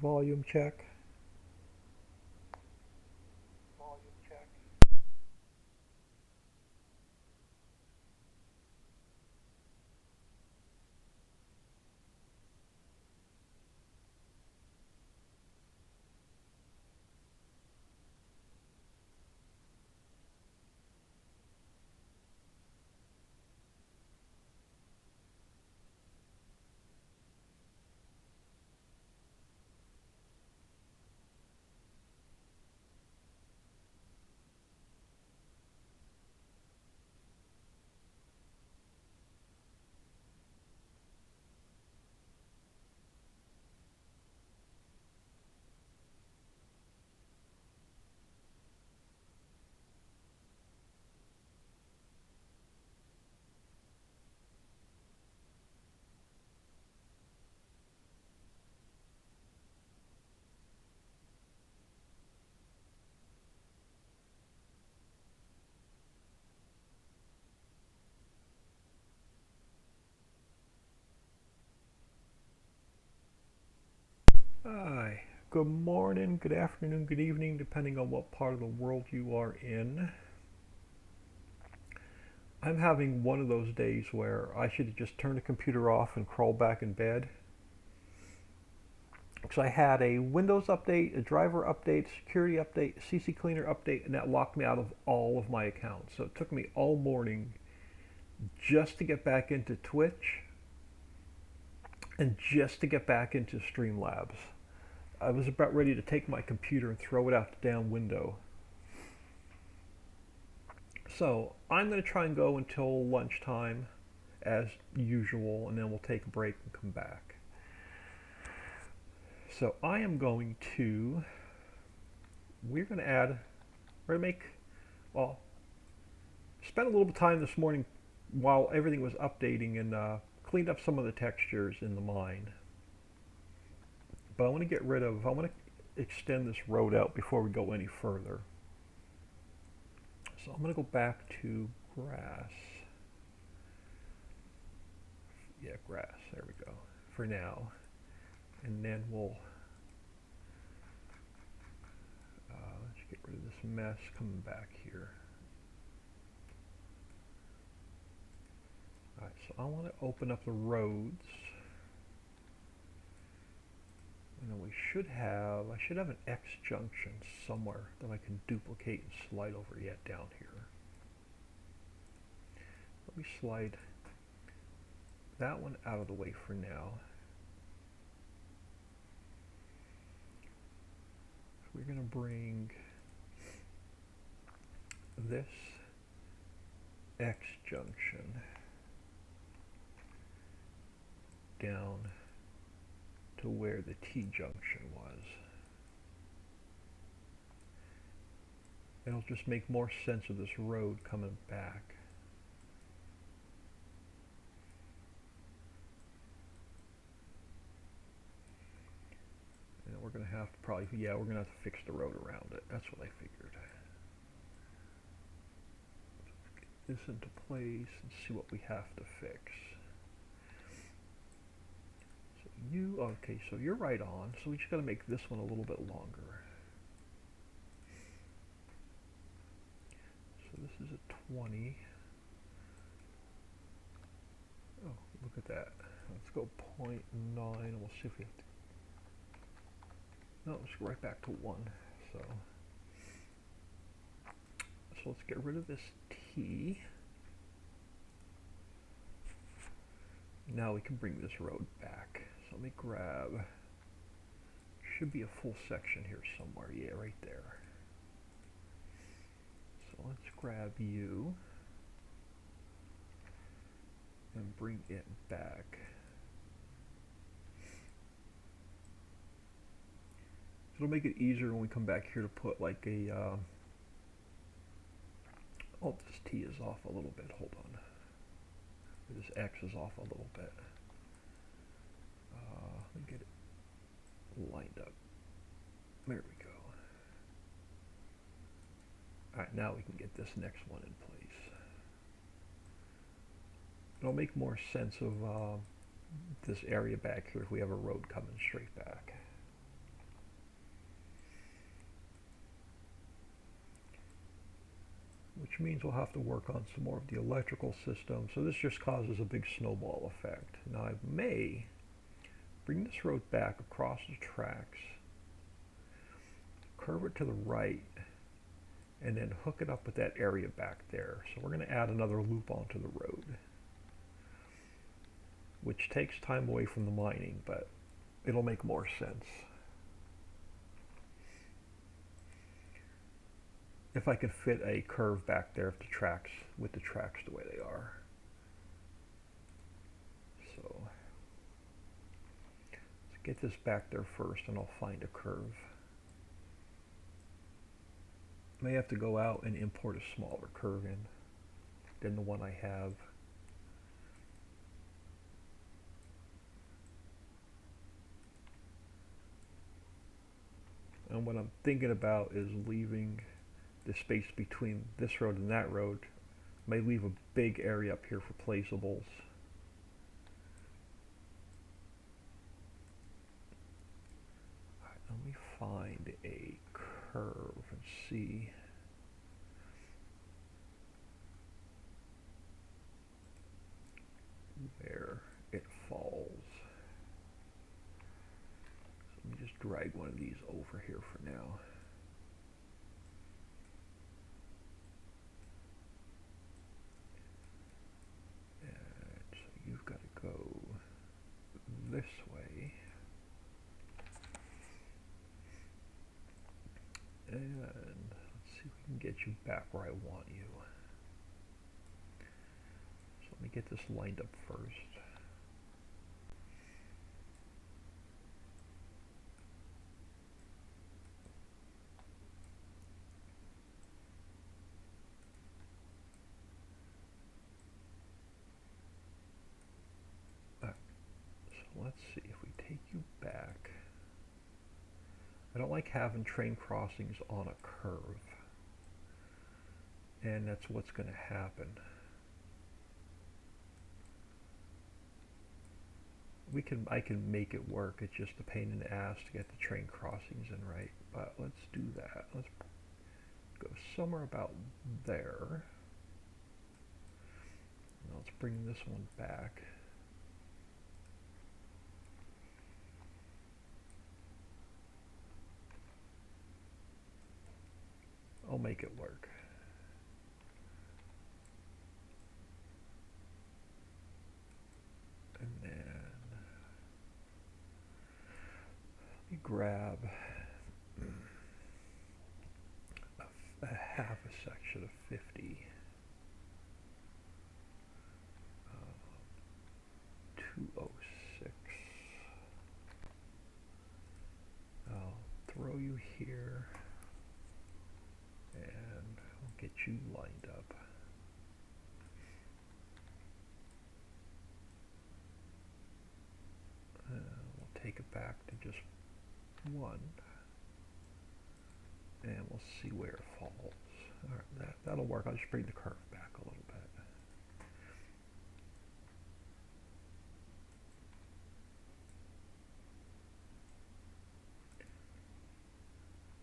Volume check. Hi. Good morning, good afternoon, good evening, depending on what part of the world you are in. I'm having one of those days where I should just turn the computer off and crawl back in bed. Because I had a Windows update, a driver update, security update, CC Cleaner update, and that locked me out of all of my accounts. So it took me all morning just to get back into Twitch and just to get back into Streamlabs. I was about ready to take my computer and throw it out the damn window. So I'm going to try and go until lunchtime as usual, and then we'll take a break and come back. So I am going to, we're going to add, we're going to make, well, spent a little bit of time this morning while everything was updating and cleaned up some of the textures in the mine. But I want to get rid of, I want to extend this road out before we go any further. So I'm going to go back to grass. Yeah, grass, there we go, for now. And then we'll, let's get rid of this mess coming back here. Alright, so I want to open up the roads. And then we should have, I should have an X junction somewhere that I can duplicate and slide over yet down here. Let me slide that one out of the way for now. So we're going to bring this X junction down to where the T junction was. It'll just make more sense of this road coming back. And we're going to have to probably, yeah, we're going to have to fix the road around it. That's what I figured. Get this into place and see what we have to fix. Okay, so you're right on, so we just got to make this one a little bit longer. So this is a 20. Oh, look at that. Let's go 0.9 and we'll see if we have to. No, let's go right back to 1. So let's get rid of this T. Now we can bring this road back. So let me grab, should be a full section here somewhere. Yeah, right there. So let's grab you and bring it back. It'll make it easier when we come back here to put like a, oh, this T is off a little bit, hold on. This X is off a little bit. Let me get it lined up. There we go. Alright, now we can get this next one in place. It'll make more sense of this area back here if we have a road coming straight back. which means we'll have to work on some more of the electrical system. So this just causes a big snowball effect. Now I may bring this road back across the tracks, curve it to the right, and then hook it up with that area back there. So we're going to add another loop onto the road, which takes time away from the mining, but it'll make more sense. If I could fit a curve back there with the tracks the way they are. So let's get this back there first and I'll find a curve. May have to go out and import a smaller curve in than the one I have. And what I'm thinking about is leaving the space between this road and that road. May leave a big area up here for placeables. Alright, let me find a curve and see. Where it falls. So let me just drag one of these over here for now. You've got to go this way, and let's see if we can get you back where I want you. So let me get this lined up first. Let's see if we take you back. I don't like having train crossings on a curve, and that's what's going to happen. I can make it work. It's just a pain in the ass to get the train crossings in right, but let's do that. Let's go somewhere about there. Now let's bring this one back. I'll make it work. And then let me grab a half a section of 50. 206. I'll throw you here. And I'll get you lined up. We'll take it back to just one. And we'll see where it falls. Alright, that'll work. I'll just bring the curve back a little bit.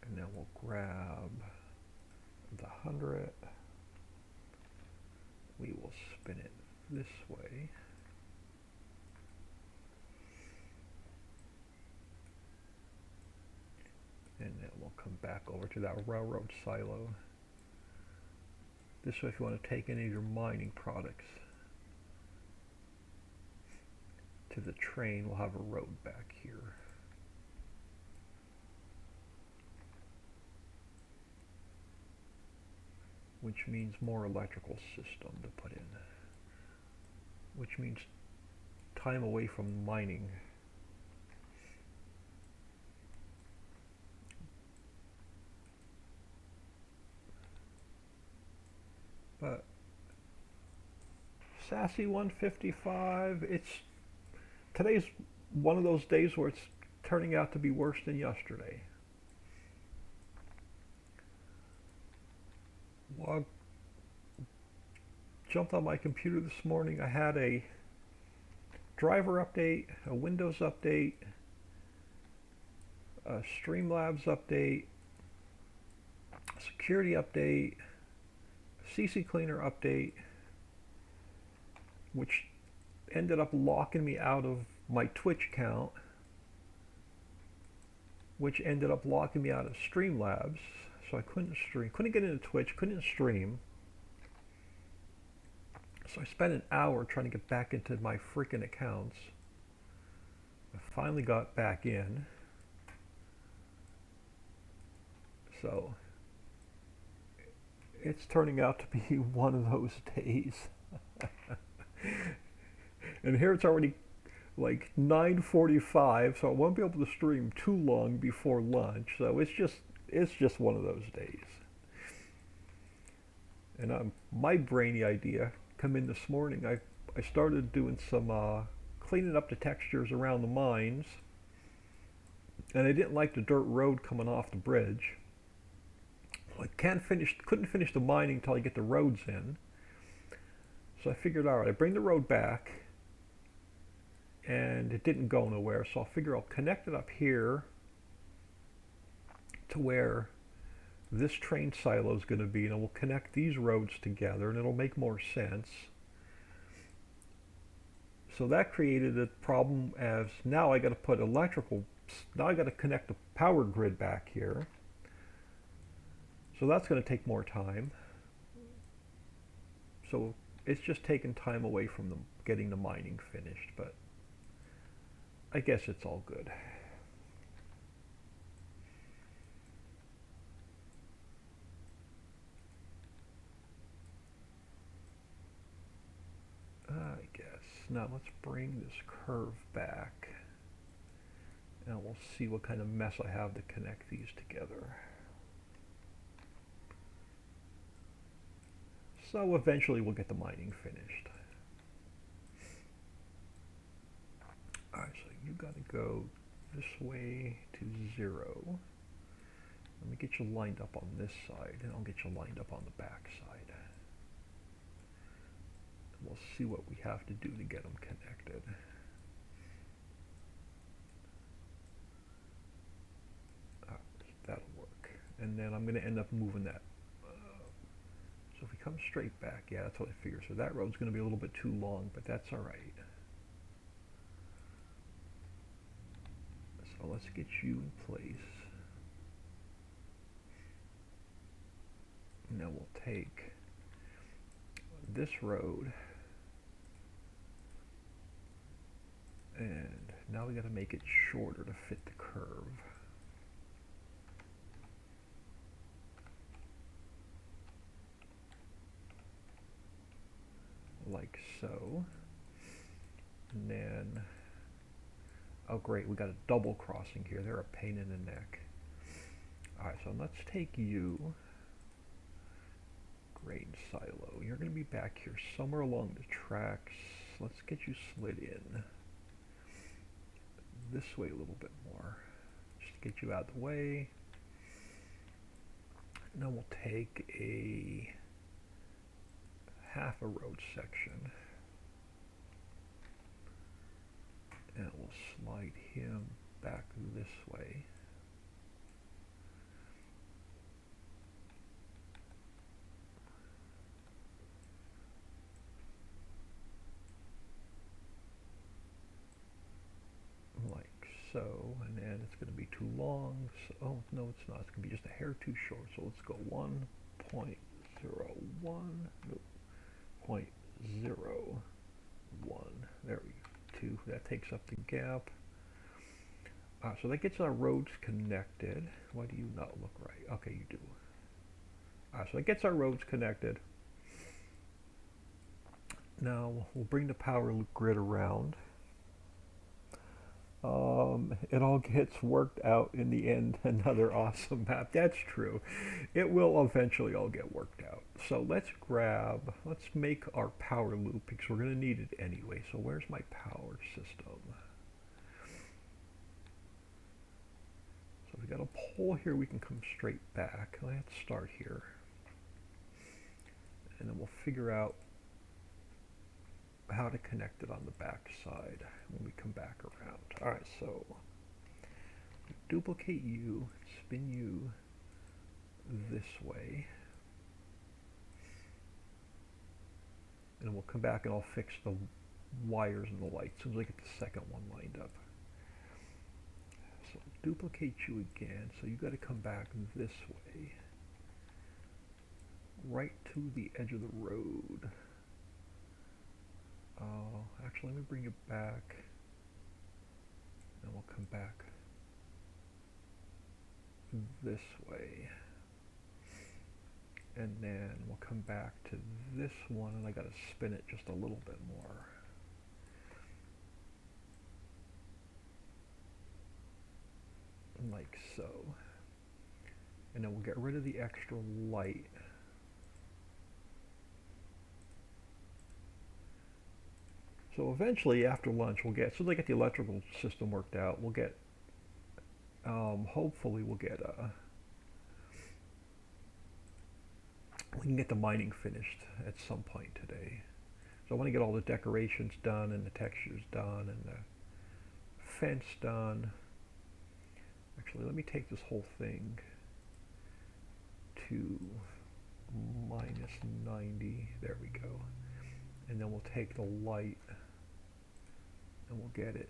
And then we'll grab the 100, we will spin it this way, and then we'll come back over to that railroad silo. This way, if you want to take any of your mining products to the train, we'll have a road back here. Which means more electrical system to put in, which means time away from mining. But Sassy 155, today's one of those days where it's turning out to be worse than yesterday. Well, I jumped on my computer this morning. I had a driver update, a Windows update, a Streamlabs update, a security update, a CC Cleaner update, which ended up locking me out of my Twitch account, which ended up locking me out of Streamlabs, so I couldn't stream, couldn't get into Twitch, couldn't stream. So I spent an hour trying to get back into my freaking accounts. I finally got back in. So it's turning out to be one of those days. And here it's already like 9:45, so I won't be able to stream too long before lunch. So it's just one of those days. And my brainy idea come in this morning. I started doing some cleaning up the textures around the mines, and I didn't like the dirt road coming off the bridge. I couldn't finish the mining until I get the roads in. So I figured, all right, I bring the road back, and it didn't go nowhere. So I'll figure I'll connect it up here to where this train silo is going to be, and we'll connect these roads together, and it'll make more sense. So that created a problem, as now I got to put now I got to connect the power grid back here. So that's going to take more time. So it's just taken time away from getting the mining finished, but I guess it's all good. I guess. Now let's bring this curve back, and we'll see what kind of mess I have to connect these together. So eventually we'll get the mining finished. Alright, so you gotta go this way to 0. Let me get you lined up on this side, and I'll get you lined up on the back side. And we'll see what we have to do to get them connected. That'll work. And then I'm going to end up moving that. So if we come straight back, yeah, that's what I figured. So that road's going to be a little bit too long, but that's all right. So let's get you in place. Now we'll take this road, and now we got to make it shorter to fit the curve. Like so. And then, oh great, we got a double crossing here. They're a pain in the neck. Alright, so let's take you, grain silo. You're going to be back here somewhere along the tracks. Let's get you slid in this way a little bit more, just to get you out of the way. Now we'll take a half a road section, and we'll slide him back this way. Like so, and then it's going to be too long. So, oh no, it's not. It's going to be just a hair too short. So let's go 1.01. Nope. 0.01. There we go. 2. That takes up the gap. So that gets our roads connected. Why do you not look right? Okay, you do. So that gets our roads connected. Now we'll bring the power grid around. It all gets worked out in the end. Another awesome map. That's true. It will eventually all get worked out. So let's make our power loop, because we're going to need it anyway. So where's my power system? So we got a pole here. We can come straight back. Let's start here. And then we'll figure out how to connect it on the back side when we come back around. Alright, so duplicate you, spin you this way. and we'll come back and I'll fix the wires and the lights as soon as I get the second one lined up. So duplicate you again, so you got to come back this way, right to the edge of the road. Actually, let me bring it back, and we'll come back this way, and then we'll come back to this one, and I got to spin it just a little bit more. Like so. And then we'll get rid of the extra light. So eventually after lunch we'll get, so they get the electrical system worked out, we'll get, hopefully we'll get, we can get the mining finished at some point today. So I want to get all the decorations done and the textures done and the fence done. Actually, let me take this whole thing to minus 90. There we go. And then we'll take the light and we'll get it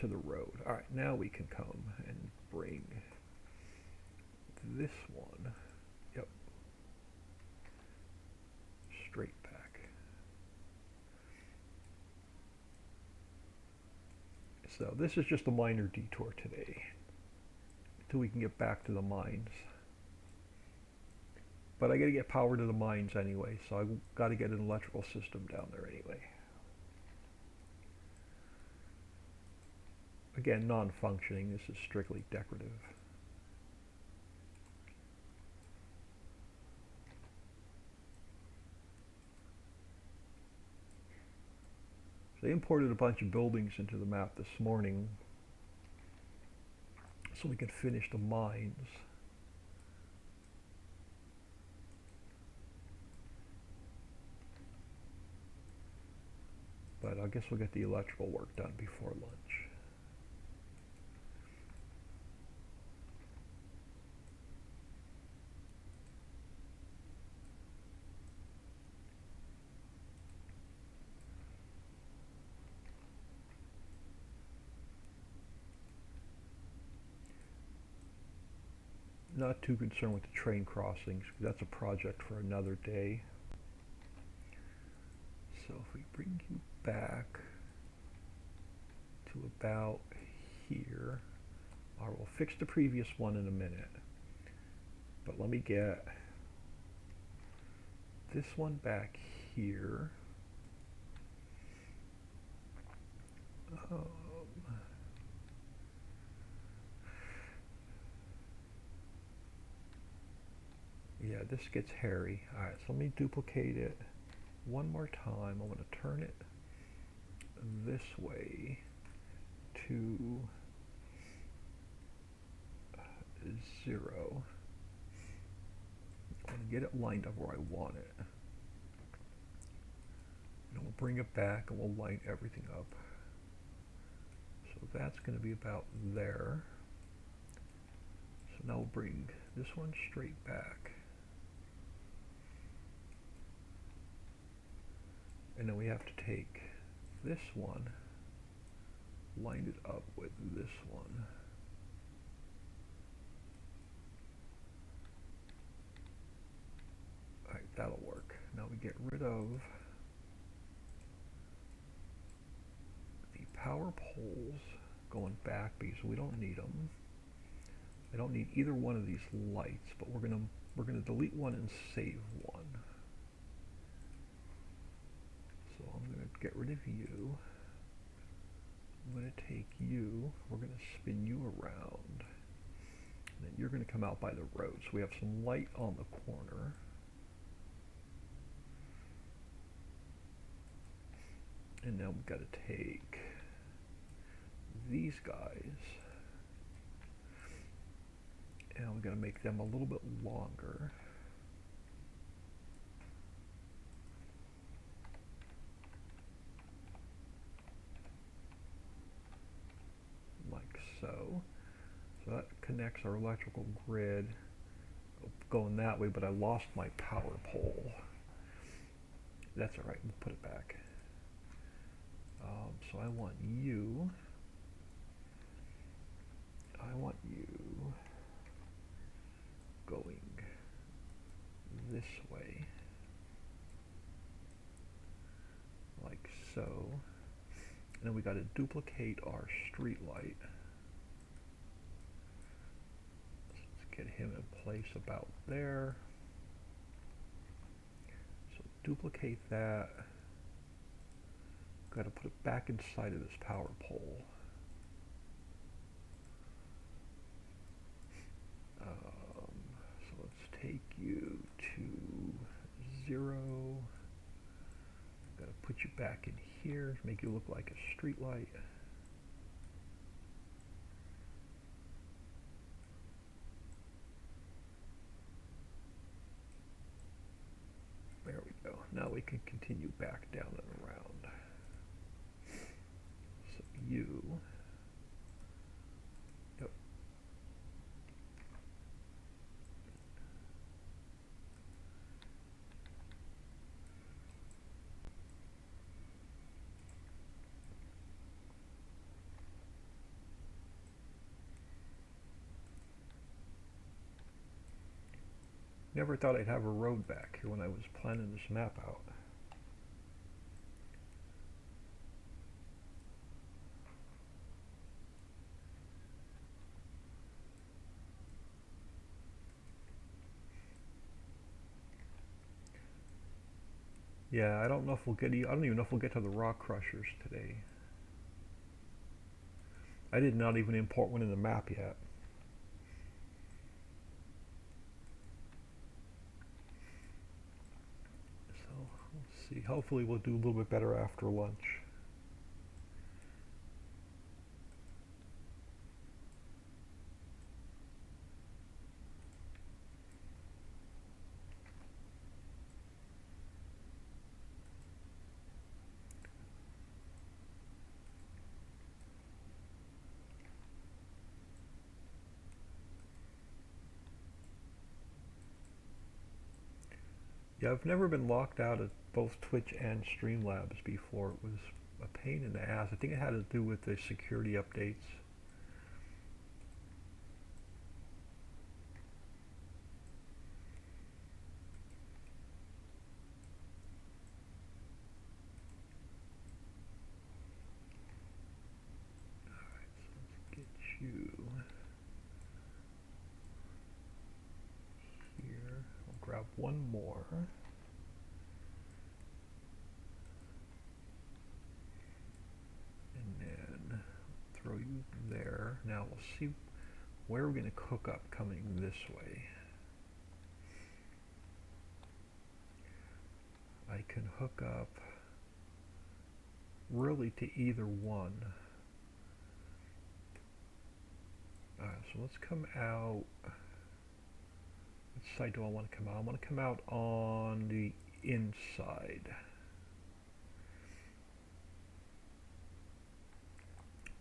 to the road. All right, now we can come and bring this one, yep, straight back. So this is just a minor detour today until we can get back to the mines. But I got to get power to the mines anyway, so I've got to get an electrical system down there anyway. Again, non-functioning, this is strictly decorative. So they imported a bunch of buildings into the map this morning so we could finish the mines. But I guess we'll get the electrical work done before lunch. Not too concerned with the train crossings, because that's a project for another day. So if we bring you back to about here, or we'll fix the previous one in a minute, but let me get this one back here. Yeah, this gets hairy. Alright, so let me duplicate it one more time. I want to turn it this way to 0. And get it lined up where I want it. And we'll bring it back and we'll line everything up. So that's going to be about there. So now we'll bring this one straight back. And then we have to take this one, line it up with this one. Alright, that'll work. Now we get rid of the power poles going back because we don't need them. I don't need either one of these lights, but we're gonna delete one and save one. So I'm going to get rid of you. I'm going to take you. We're going to spin you around. And then you're going to come out by the road. So we have some light on the corner. And now we've got to take these guys. And we've got to make them a little bit longer. So that connects our electrical grid going that way, but I lost my power pole. That's all right. We'll put it back. So I want you. I want you going this way, like so. And then we got to duplicate our street light. So let's get him in place about there. So duplicate that. Got to put it back inside of this power pole. So let's take you to 0. Got to put you back in here, make you look like a street light. There we go. Now we can continue back down and around. So you. Yep. Never thought I'd have a road back here when I was planning this map out. Yeah, I don't know if we'll get. I don't even know if we'll get to the rock crushers today. I did not even import one in the map yet. So let's see. Hopefully we'll do a little bit better after lunch. Yeah, I've never been locked out of both Twitch and Streamlabs before. It was a pain in the ass. I think it had to do with the security updates. Alright, so let's get you here. I'll grab one more. And then throw you there. Now we'll see where we're going to hook up coming this way. I can hook up really to either one. So let's come out. Which side do I want to come out? I want to come out on the inside.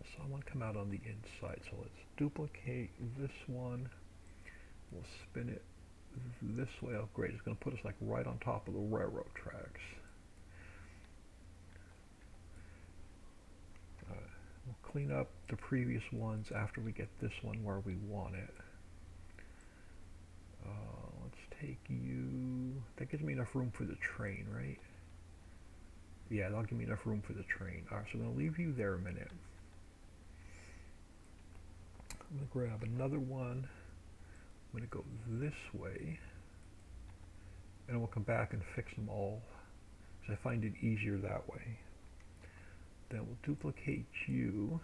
So I want to come out on the inside. So let's duplicate this one. We'll spin it this way. Oh great, it's going to put us like right on top of the railroad tracks. We'll clean up the previous ones after we get this one where we want it. Let's take you. That gives me enough room for the train, right? Yeah, that'll give me enough room for the train. Alright, so I'm going to leave you there a minute. I'm going to grab another one. I'm going to go this way. And we'll come back and fix them all, because I find it easier that way. Then we'll duplicate you.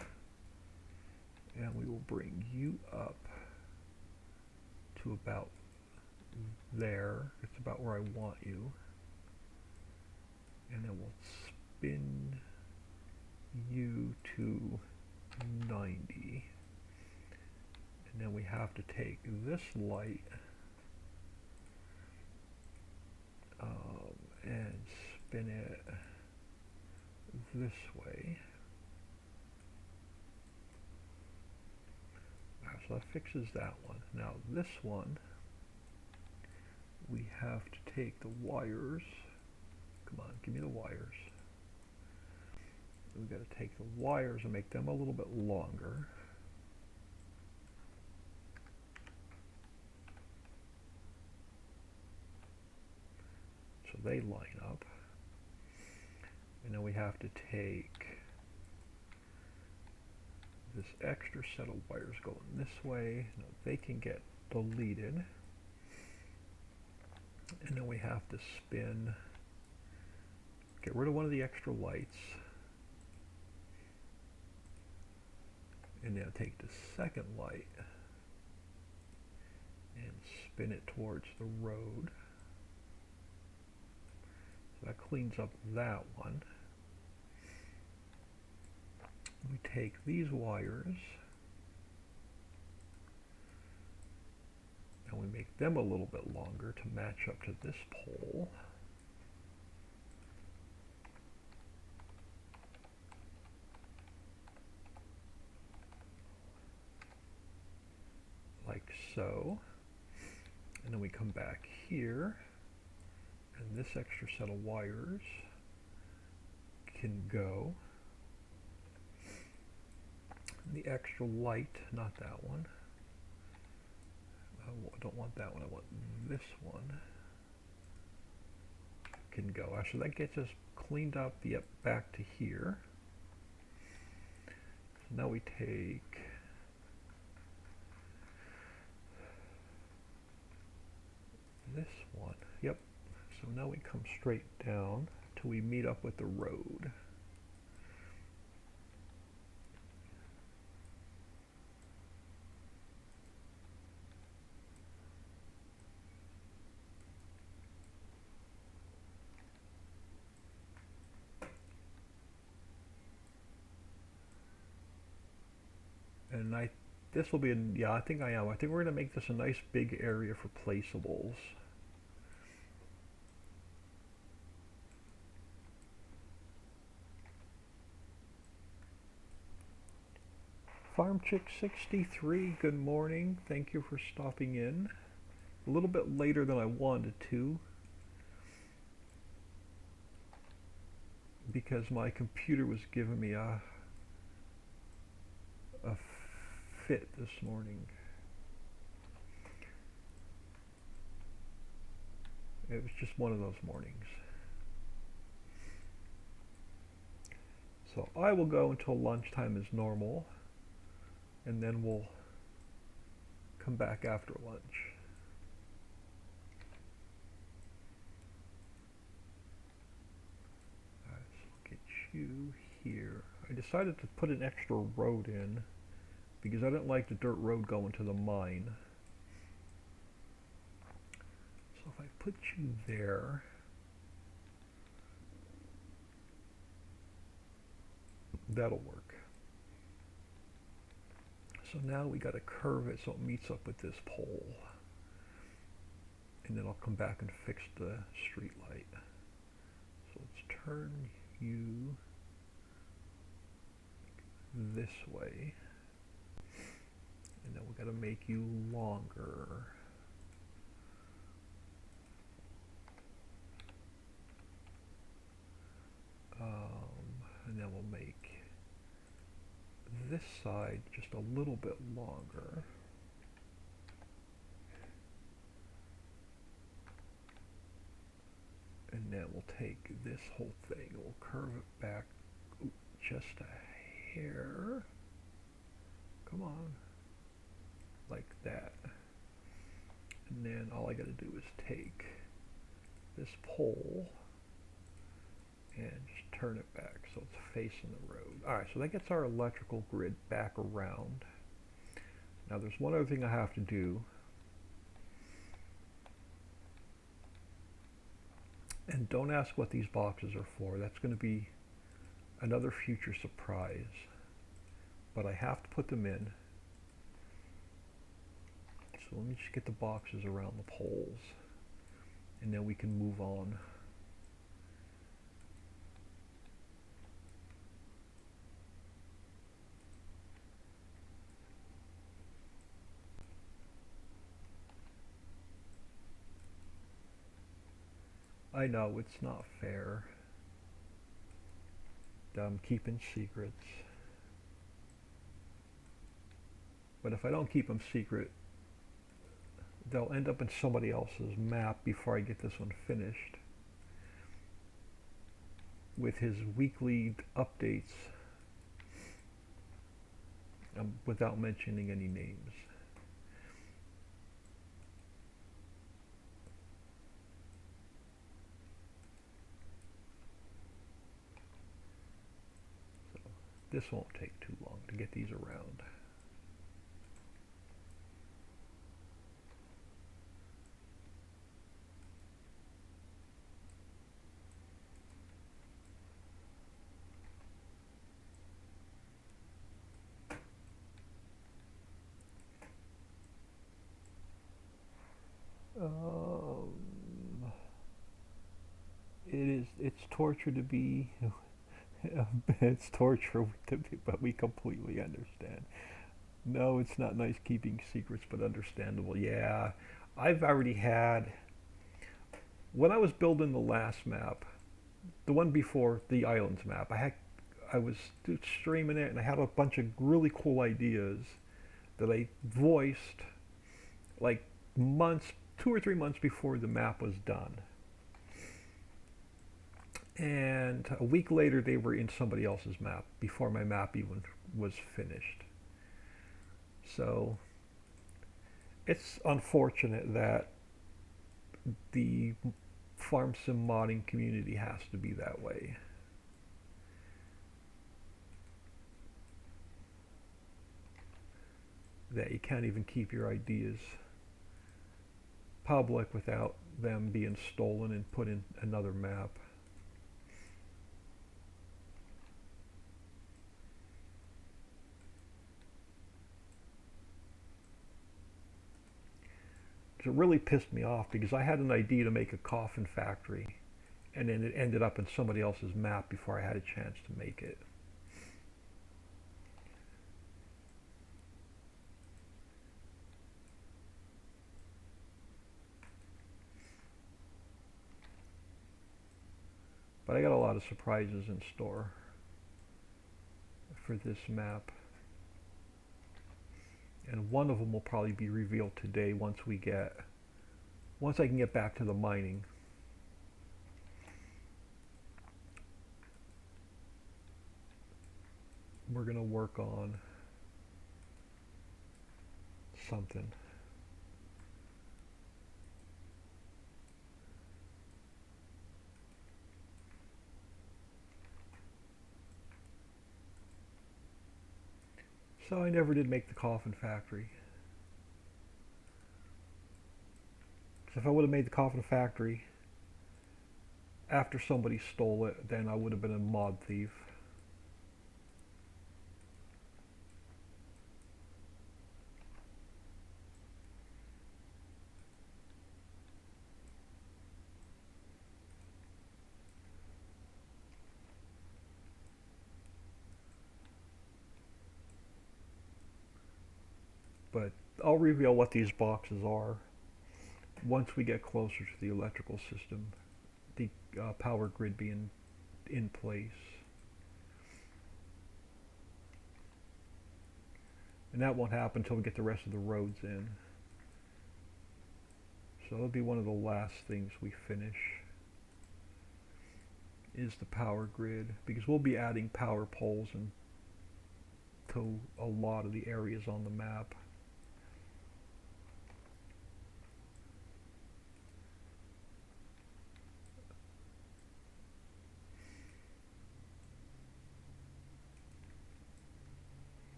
And we will bring you up to about there. It's about where I want you. And then we'll spin you to 90. And then we have to take this light and spin it this way. Alright, so that fixes that one. Now this one, we have to take the wires Come on, give me the wires. We've got to take the wires and make them a little bit longer. So they line up. And then we have to take this extra set of wires going this way. Now they can get deleted. And then we have to spin, get rid of one of the extra lights. And now take the second light and spin it towards the road. So that cleans up that one. We take these wires and we make them a little bit longer to match up to this pole. Like so. And then we come back here, and this extra set of wires can go. The extra light, not that one. I don't want that one, I want this one. Can go. Actually, that gets us cleaned up, yep, back to here. So now we take this one, yep. So now we come straight down till we meet up with the road. And this will be, yeah, I think I am. I think we're going to make this a nice big area for placeables. Farm Chick 63, good morning. Thank you for stopping in. A little bit later than I wanted to, because my computer was giving me a fit this morning. It was just one of those mornings. So I will go until lunchtime as normal, and then we'll come back after lunch. Alright, so I'll get you here. I decided to put an extra road in because I didn't like the dirt road going to the mine. So if I put you there, that'll work. So now we got to curve it so it meets up with this pole. And then I'll come back and fix the street light. So let's turn you this way. And then we got to make you longer. And then we'll make this side just a little bit longer. And then we'll take this whole thing, we'll curve it back just a hair. Come on. Like that. And then all I gotta do is take this pole and just turn it back so it's facing the road. Alright, so that gets our electrical grid back around. Now there's one other thing I have to do. And don't ask what these boxes are for. That's going to be another future surprise. But I have to put them in. So let me just get the boxes around the poles. And then we can move on. I know it's not fair. I'm keeping secrets. But if I don't keep them secret, they'll end up in somebody else's map before I get this one finished. With his weekly updates, without mentioning any names. So this won't take too long to get these around. Um, it's torture to be, it's torture to be, but we completely understand. No, it's not nice keeping secrets, but understandable. Yeah, I've already had, when I was building the last map, the one before the islands map, I was streaming it and I had a bunch of really cool ideas that I voiced like months, 2 or 3 months before the map was done. And a week later, they were in somebody else's map before my map even was finished. So it's unfortunate that the farm sim modding community has to be that way. That you can't even keep your ideas public without them being stolen and put in another map. It really pissed me off because I had an idea to make a coffin factory and then it ended up in somebody else's map before I had a chance to make it. But I got a lot of surprises in store for this map. And one of them will probably be revealed today once I can get back to the mining. We're going to work on something. So I never did make the coffin factory. Because if I would have made the coffin factory after somebody stole it, then I would have been a mod thief. But I'll reveal what these boxes are once we get closer to the electrical system, the power grid being in place. And that won't happen until we get the rest of the roads in. So that'll be one of the last things we finish, is the power grid, because we'll be adding power poles to a lot of the areas on the map.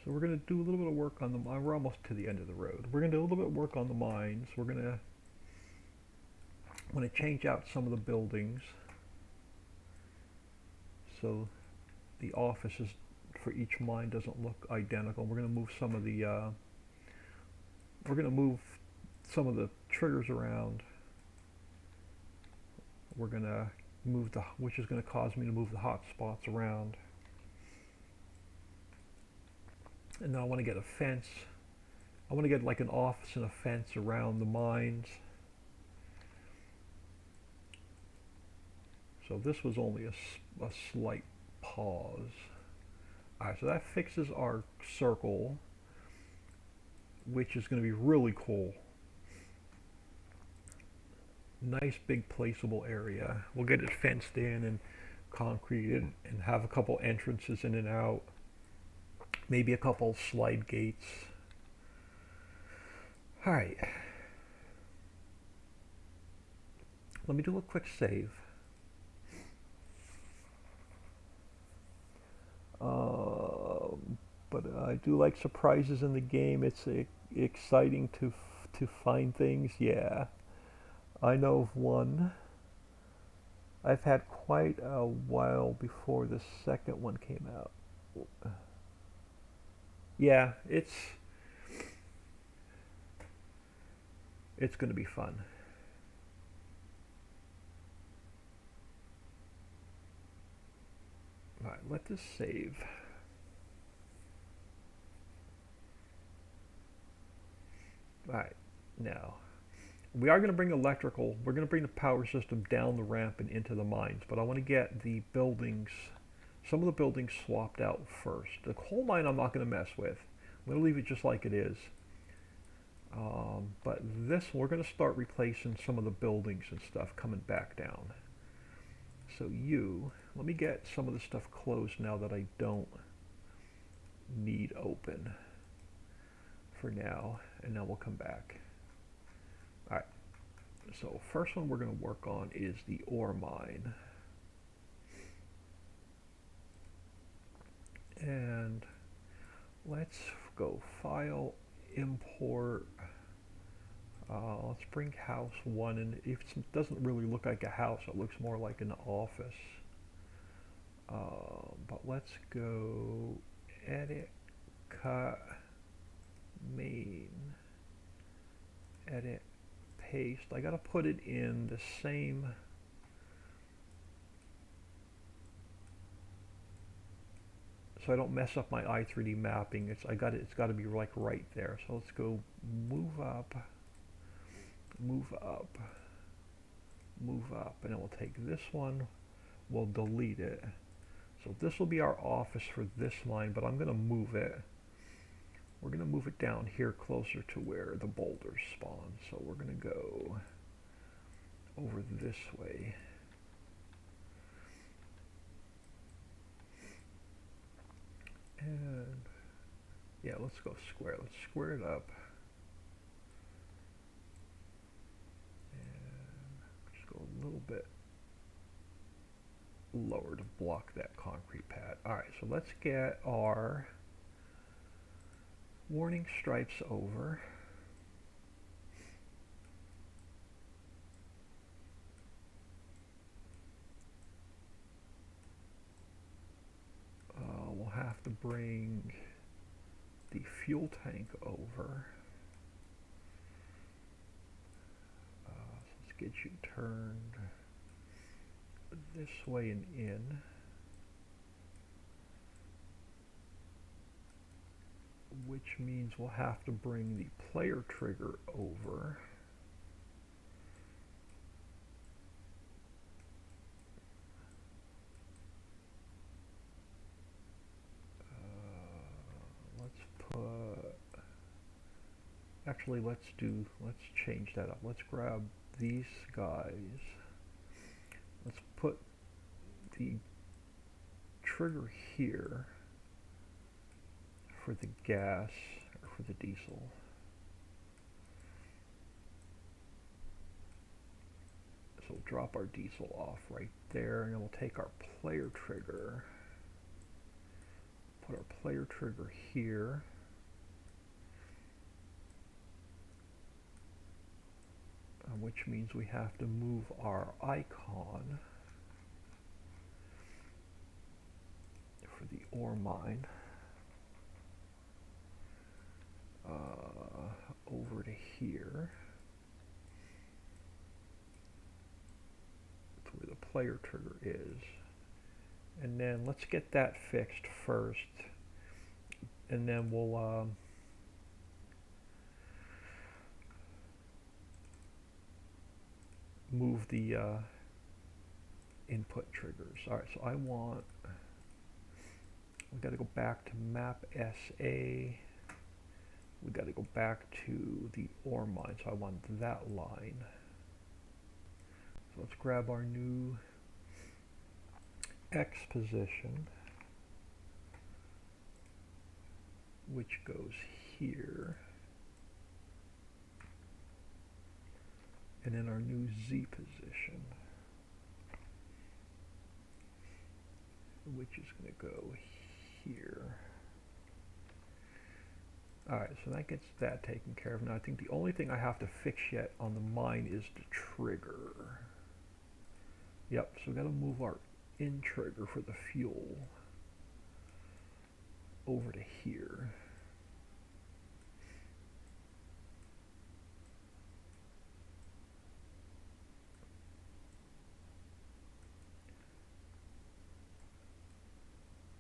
So we're going to do a little bit of work on the, we're almost to the end of the road. We're going to do a little bit of work on the mines. We're going to change out some of the buildings. So the offices for each mine doesn't look identical. We're going to move some of the, we're going to move some of the triggers around. We're going to move the, which is going to cause me to move the hot spots around. And now I want to get a fence. I want to get like an office and a fence around the mines. So this was only a slight pause. Alright, so that fixes our circle, which is going to be really cool. Nice big placeable area. We'll get it fenced in and concreted and have a couple entrances in and out. Maybe a couple slide gates. Alright. Let me do a quick save. But I do like surprises in the game. It's exciting to find things. Yeah, I know of one. I've had quite a while before the second one came out. Yeah, it's going to be fun. All right, let this save. Alright, now, we are going to bring electrical, we're going to bring the power system down the ramp and into the mines, but I want to get the buildings, some of the buildings swapped out first. The coal mine I'm not going to mess with. I'm going to leave it just like it is. But this, we're going to start replacing some of the buildings and stuff coming back down. So let me get some of the stuff closed now that I don't need open for now, and then we'll come back. Alright, so first one we're going to work on is the ore mine. And let's go File, Import. Let's bring house 1, and it doesn't really look like a house, it looks more like an office. But let's go Edit, Cut, Main, Edit, Paste. I gotta put it in the same, so I don't mess up my i3D mapping. It's got to be like right there. So let's go move up, move up, move up, and then we'll take this one, we'll delete it. So this will be our office for this line, but I'm gonna move it. We're going to move it down here closer to where the boulders spawn. So we're going to go over this way. And yeah, let's go square. Let's square it up. And just go a little bit lower to block that concrete pad. Alright, so let's get our warning stripes over. We'll have to bring the fuel tank over. So let's get you turned this way and in. Which means we'll have to bring the player trigger over. Actually, let's change that up. Let's grab these guys. Let's put the trigger here for the gas or for the diesel. So we'll drop our diesel off right there, and then we'll take our player trigger, put our player trigger here. Which means we have to move our icon for the ore mine over to here. To where the player trigger is. And then let's get that fixed first. And then we'll move the input triggers. All right, so we got to go back to map SA. We got to go back to the ore mine. So I want that line. So let's grab our new X position, which goes here. And then our new Z position, which is going to go here. Alright, so that gets that taken care of. Now I think the only thing I have to fix yet on the mine is the trigger. Yep, so we got to move our in trigger for the fuel over to here.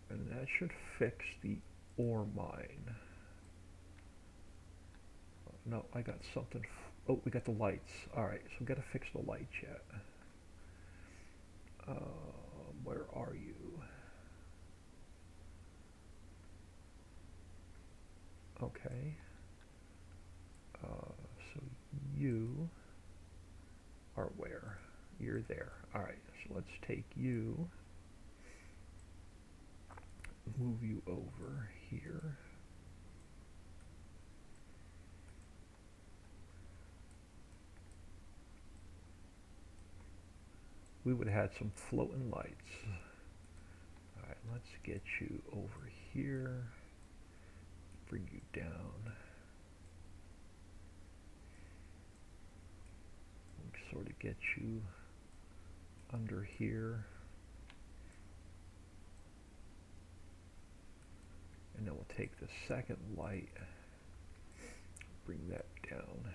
And that should fix the ore mine. No, I got something. Oh, we got the lights. Alright, so we got to fix the lights yet. Where are you? Okay. So you are where? You're there. Alright, so let's take you, move you over here. We would have had some floating lights. Alright, let's get you over here, bring you down. Sort of get you under here. And then we'll take the second light, bring that down.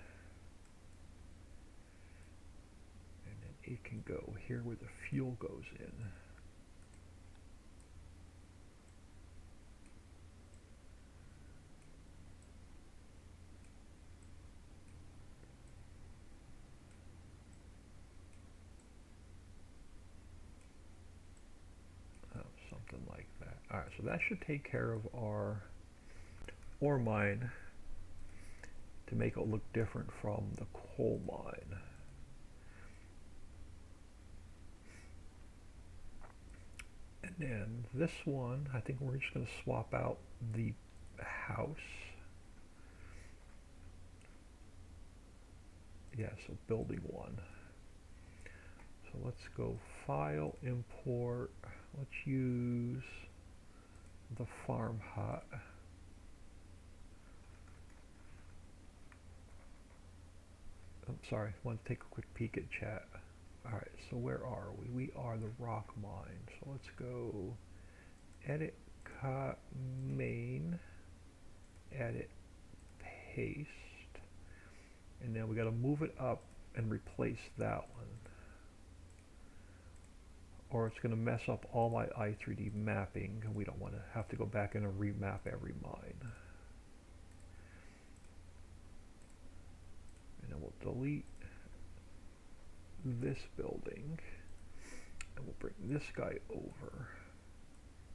And then it can go here where the fuel goes in. Something like that. Alright, so that should take care of our ore mine to make it look different from the coal mine. And then this one, I think we're just going to swap out the house. Yeah, so building one. So let's go file, import. Let's use the farm hut. I'm sorry, I want to take a quick peek at chat. Alright, so where are we? We are the rock mine. So let's go edit cut main, edit paste, and then we got to move it up and replace that one, or it's going to mess up all my i3D mapping, and we don't want to have to go back in and remap every mine. And then we'll delete this building, and we'll bring this guy over,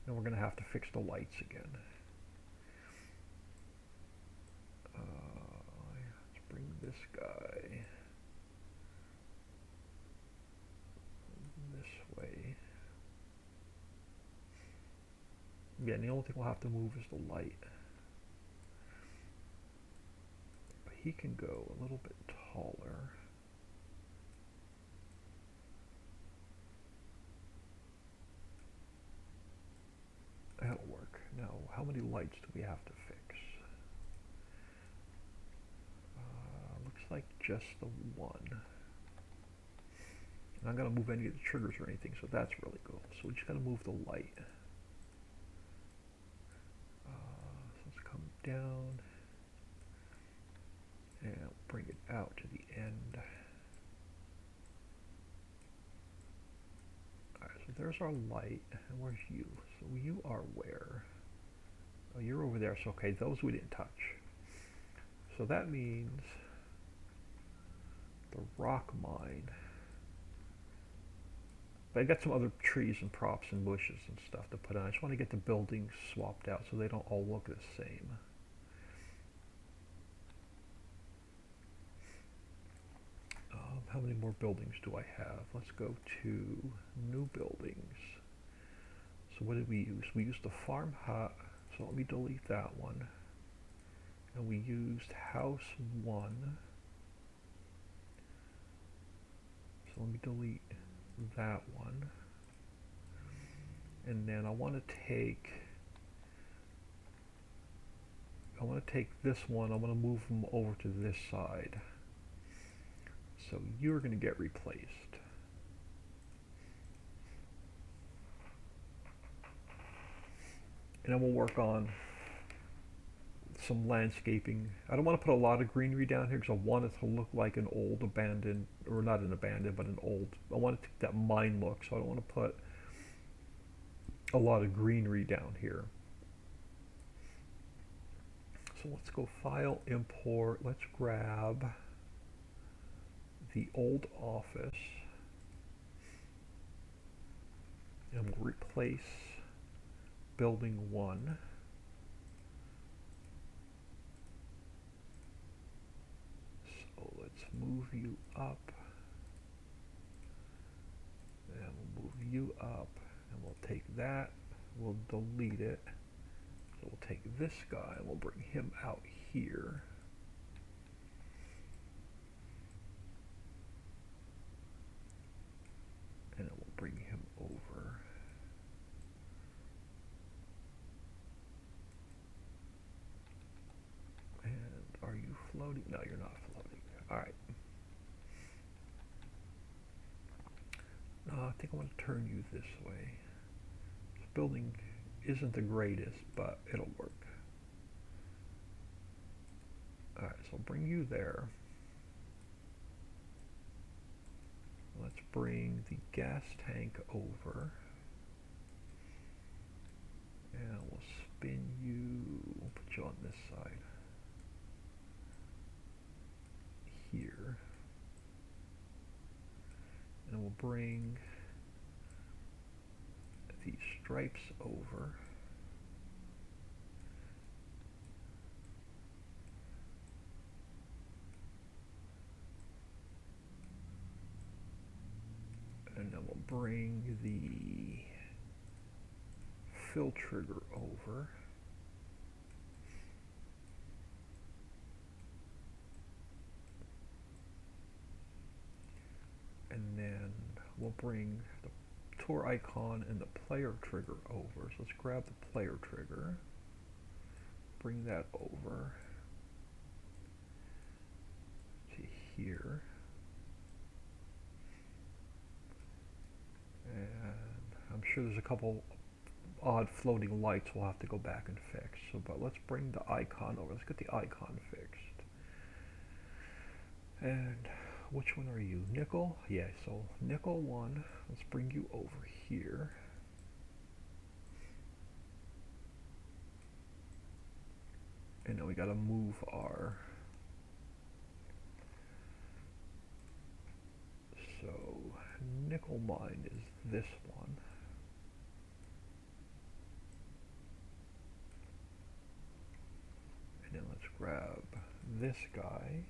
and we're going to have to fix the lights again. Let's bring this guy this way. Yeah, and the only thing we'll have to move is the light. But he can go a little bit taller. That'll work. Now, how many lights do we have to fix? Looks like just the one. I'm not going to move any of the triggers or anything, so that's really cool. So we just got to move the light. So let's come down and bring it out to the end. Alright, so there's our light. And where's you? So you are where? Oh, you're over there. So okay, those we didn't touch. So that means the rock mine. But I got some other trees and props and bushes and stuff to put on. I just want to get the buildings swapped out so they don't all look the same. How many more buildings do I have? Let's go to new buildings. So what did we use? We used the farm hut. So let me delete that one. And we used house 1. So let me delete that one. And then I want to take this one. I want to move them over to this side. So you're going to get replaced. And then we'll work on some landscaping. I don't want to put a lot of greenery down here because I want it to look like an old abandoned, or not an abandoned, but an old, I want it to get that mine look, so I don't want to put a lot of greenery down here. So let's go File, Import, let's grab the old office, and we'll replace building 1. So let's move you up, and we'll move you up, and we'll take that, we'll delete it. So we'll take this guy and we'll bring him out here. And then we'll bring him over. And are you floating? No, you're not floating. Alright. I think I want to turn you this way. This building isn't the greatest, but it'll work. Alright, so I'll bring you there. Let's bring the gas tank over. And we'll spin you, we'll put you on this side. Here. And we'll bring these stripes over. And then we'll bring the fill trigger over. And then we'll bring the tour icon and the player trigger over. So let's grab the player trigger, bring that over to here. And I'm sure there's a couple odd floating lights we'll have to go back and fix. So, but let's bring the icon over. Let's get the icon fixed. And which one are you? Nickel? Yeah, so nickel 1. Let's bring you over here. And then we gotta move our, so nickel mine is this one. And then let's grab this guy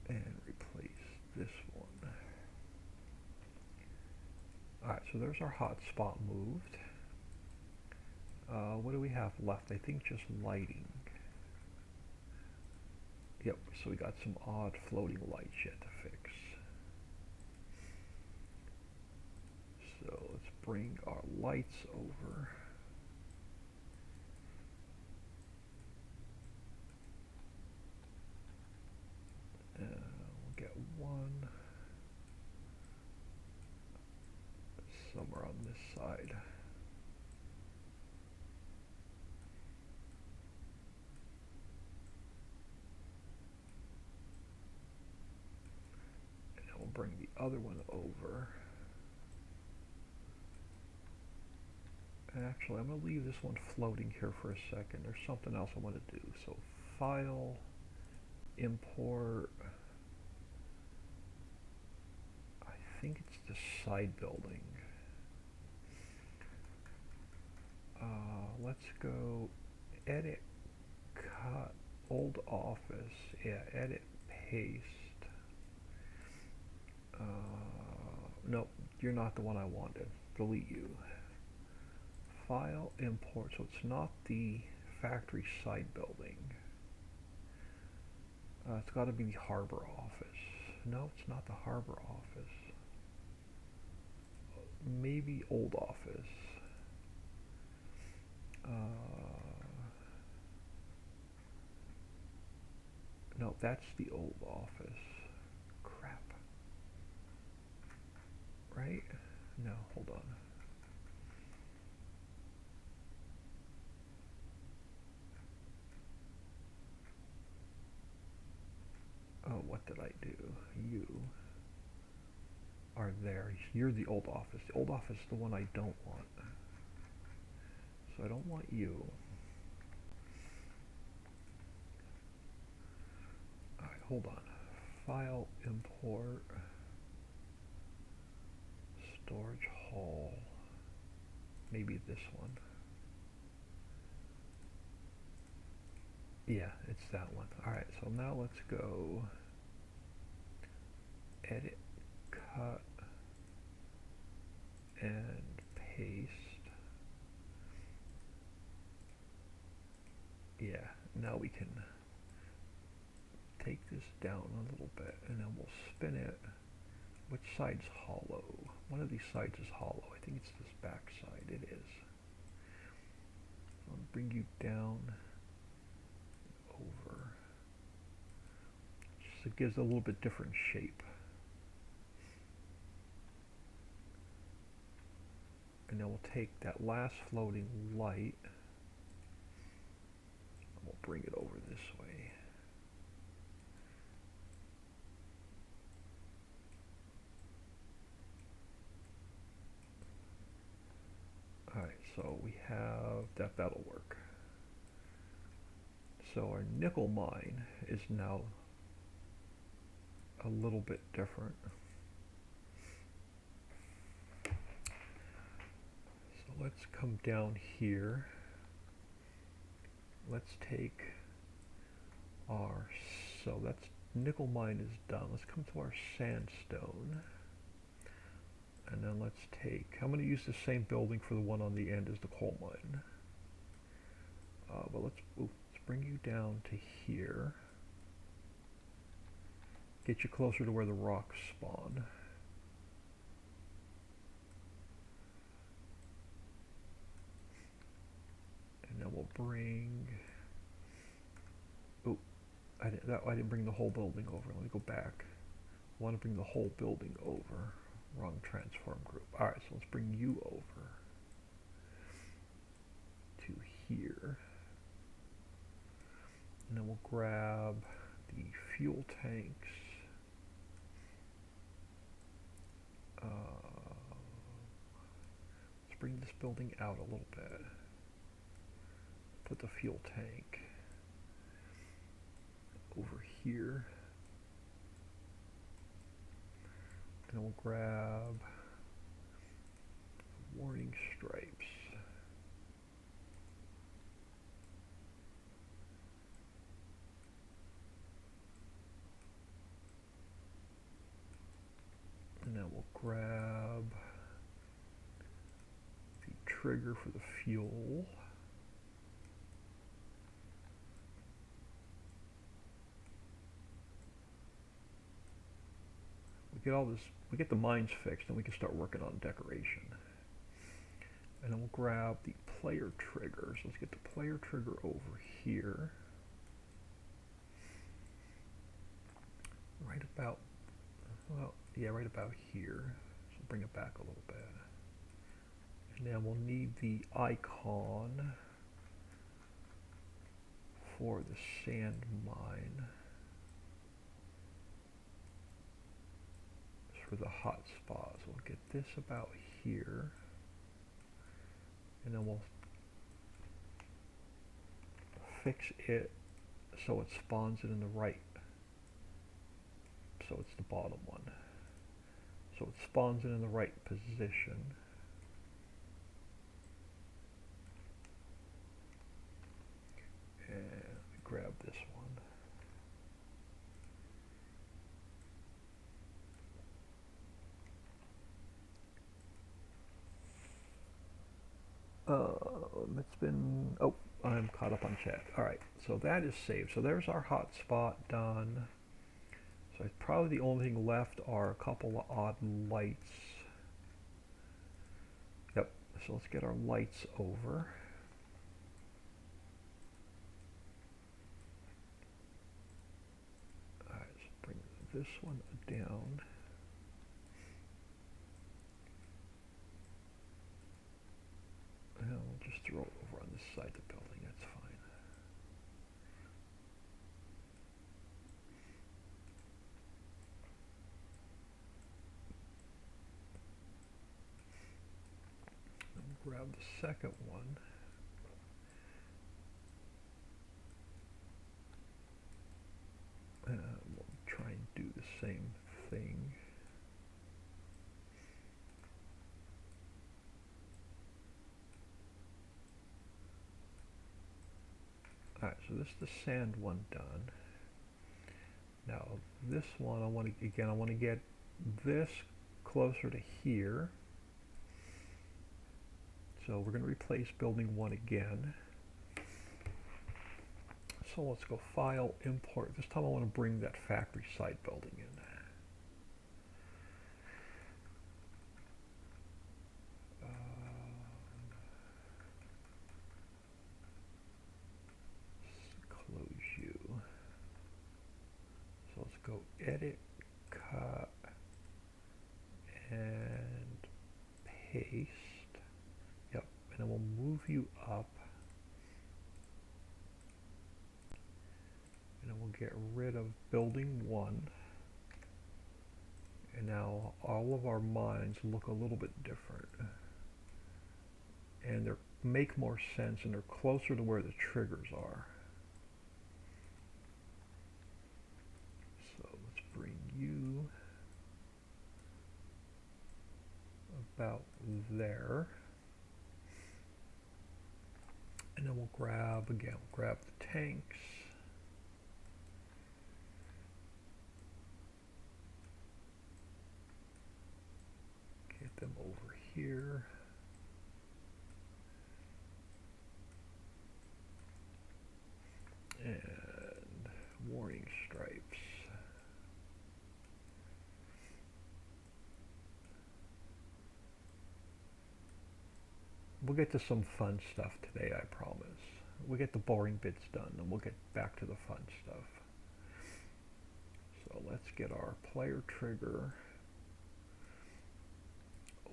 and replace this one. Alright, so there's our hotspot moved. What do we have left? I think just lighting. Yep, so we got some odd floating lights yet to fix. So let's bring our lights over. We'll get one somewhere on this side. And then we'll bring the other one over. Actually, I'm going to leave this one floating here for a second. There's something else I want to do. So file, import, I think it's the side building. Let's go edit, cut, old office. Yeah, edit, paste. Nope, you're not the one I wanted. Delete you. File, import. So it's not the factory side building. It's got to be the harbor office. No, it's not the harbor office. Maybe old office. No, that's the old office. Crap. Right? No, hold on. Oh, what did I do? You are there. You're the old office. The old office is the one I don't want. So I don't want you. Alright, hold on. File, import, storage hall. Maybe this one. Yeah, it's that one. Alright, so now let's go edit, cut, and paste. Yeah, now we can take this down a little bit and then we'll spin it. Which side's hollow? One of these sides is hollow. I think it's this back side. It is. I'll bring you down, over. Just it gives a little bit different shape. And then we'll take that last floating light and we'll bring it over this way. Alright, so we have that, that'll work. So our nickel mine is now a little bit different. So let's come down here. Let's take our, so that's nickel mine is done. Let's come to our sandstone. And then let's take, I'm going to use the same building for the one on the end as the coal mine. But let's bring you down to here. Get you closer to where the rocks spawn. And then we'll bring, I didn't bring the whole building over. Let me go back. I want to bring the whole building over. Wrong transform group. Alright, so let's bring you over to here. And then we'll grab the fuel tanks. Let's bring this building out a little bit. Put the fuel tank over here. And we'll grab warning stripes. And then we'll grab the trigger for the fuel. We get all this, we get the mines fixed and we can start working on decoration. And then we'll grab the player trigger. So let's get the player trigger over here. Right about, well, yeah, right about here. So bring it back a little bit. And then we'll need the icon for the sand mine. For the hot spots. We'll get this about here. And then we'll fix it so it spawns it in the right. So it's the bottom one. So it spawns it in the right position. And grab this one. It's been, oh, I'm caught up on chat. All right, so that is saved. So there's our hotspot done. So probably the only thing left are a couple of odd lights. Yep, so let's get our lights over. All right, so bring this one down. And we'll just throw it over on this side of the building, that's fine. Grab the second one. And we'll try and do the same thing. Alright, so this is the sand one done. Now this one I want to get this closer to here. So we're going to replace building 1 again. So let's go File, Import. This time I want to bring that factory site building in. Close you. So let's go Edit, Cut, and Paste. Yep, and then we'll move you up. And then we'll get rid of building 1. And now all of our mines look a little bit different. And they make more sense and they're closer to where the triggers are. So let's bring you about there. And then we'll grab the tanks. Get them over here. And warning stripes. We'll get to some fun stuff today, I promise. We'll get the boring bits done and we'll get back to the fun stuff. So let's get our player trigger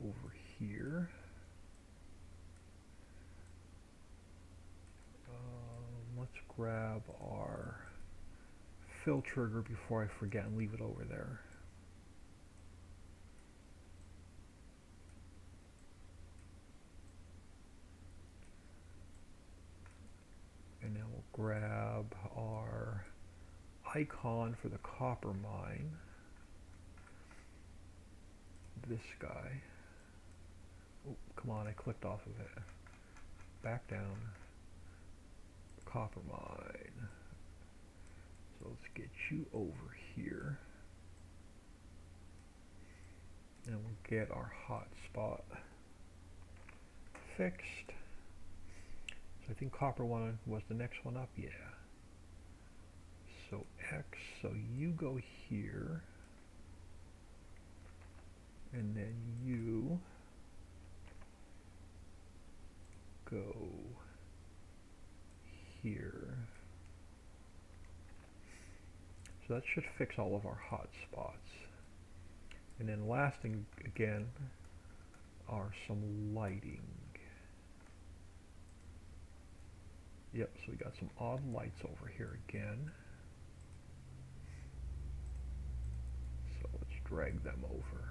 over here. Let's grab our fill trigger before I forget and leave it over there. And now we'll grab our icon for the copper mine. This guy. Oh, come on, I clicked off of it. Back down. Copper mine. So let's get you over here. And we'll get our hot spot fixed. So I think copper one was the next one up, yeah. So X, so you go here. And then you go here. So that should fix all of our hot spots. And then last thing again are some lighting. Yep, so we got some odd lights over here again. So let's drag them over.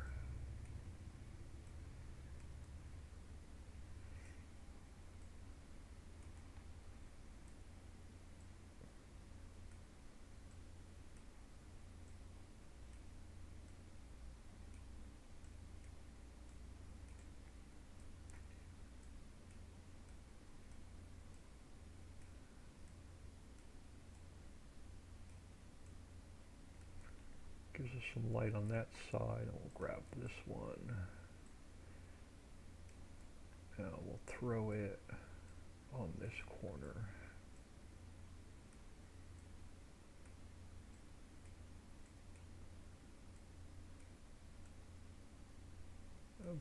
Gives us some light on that side, and we'll grab this one. And we'll throw it on this corner.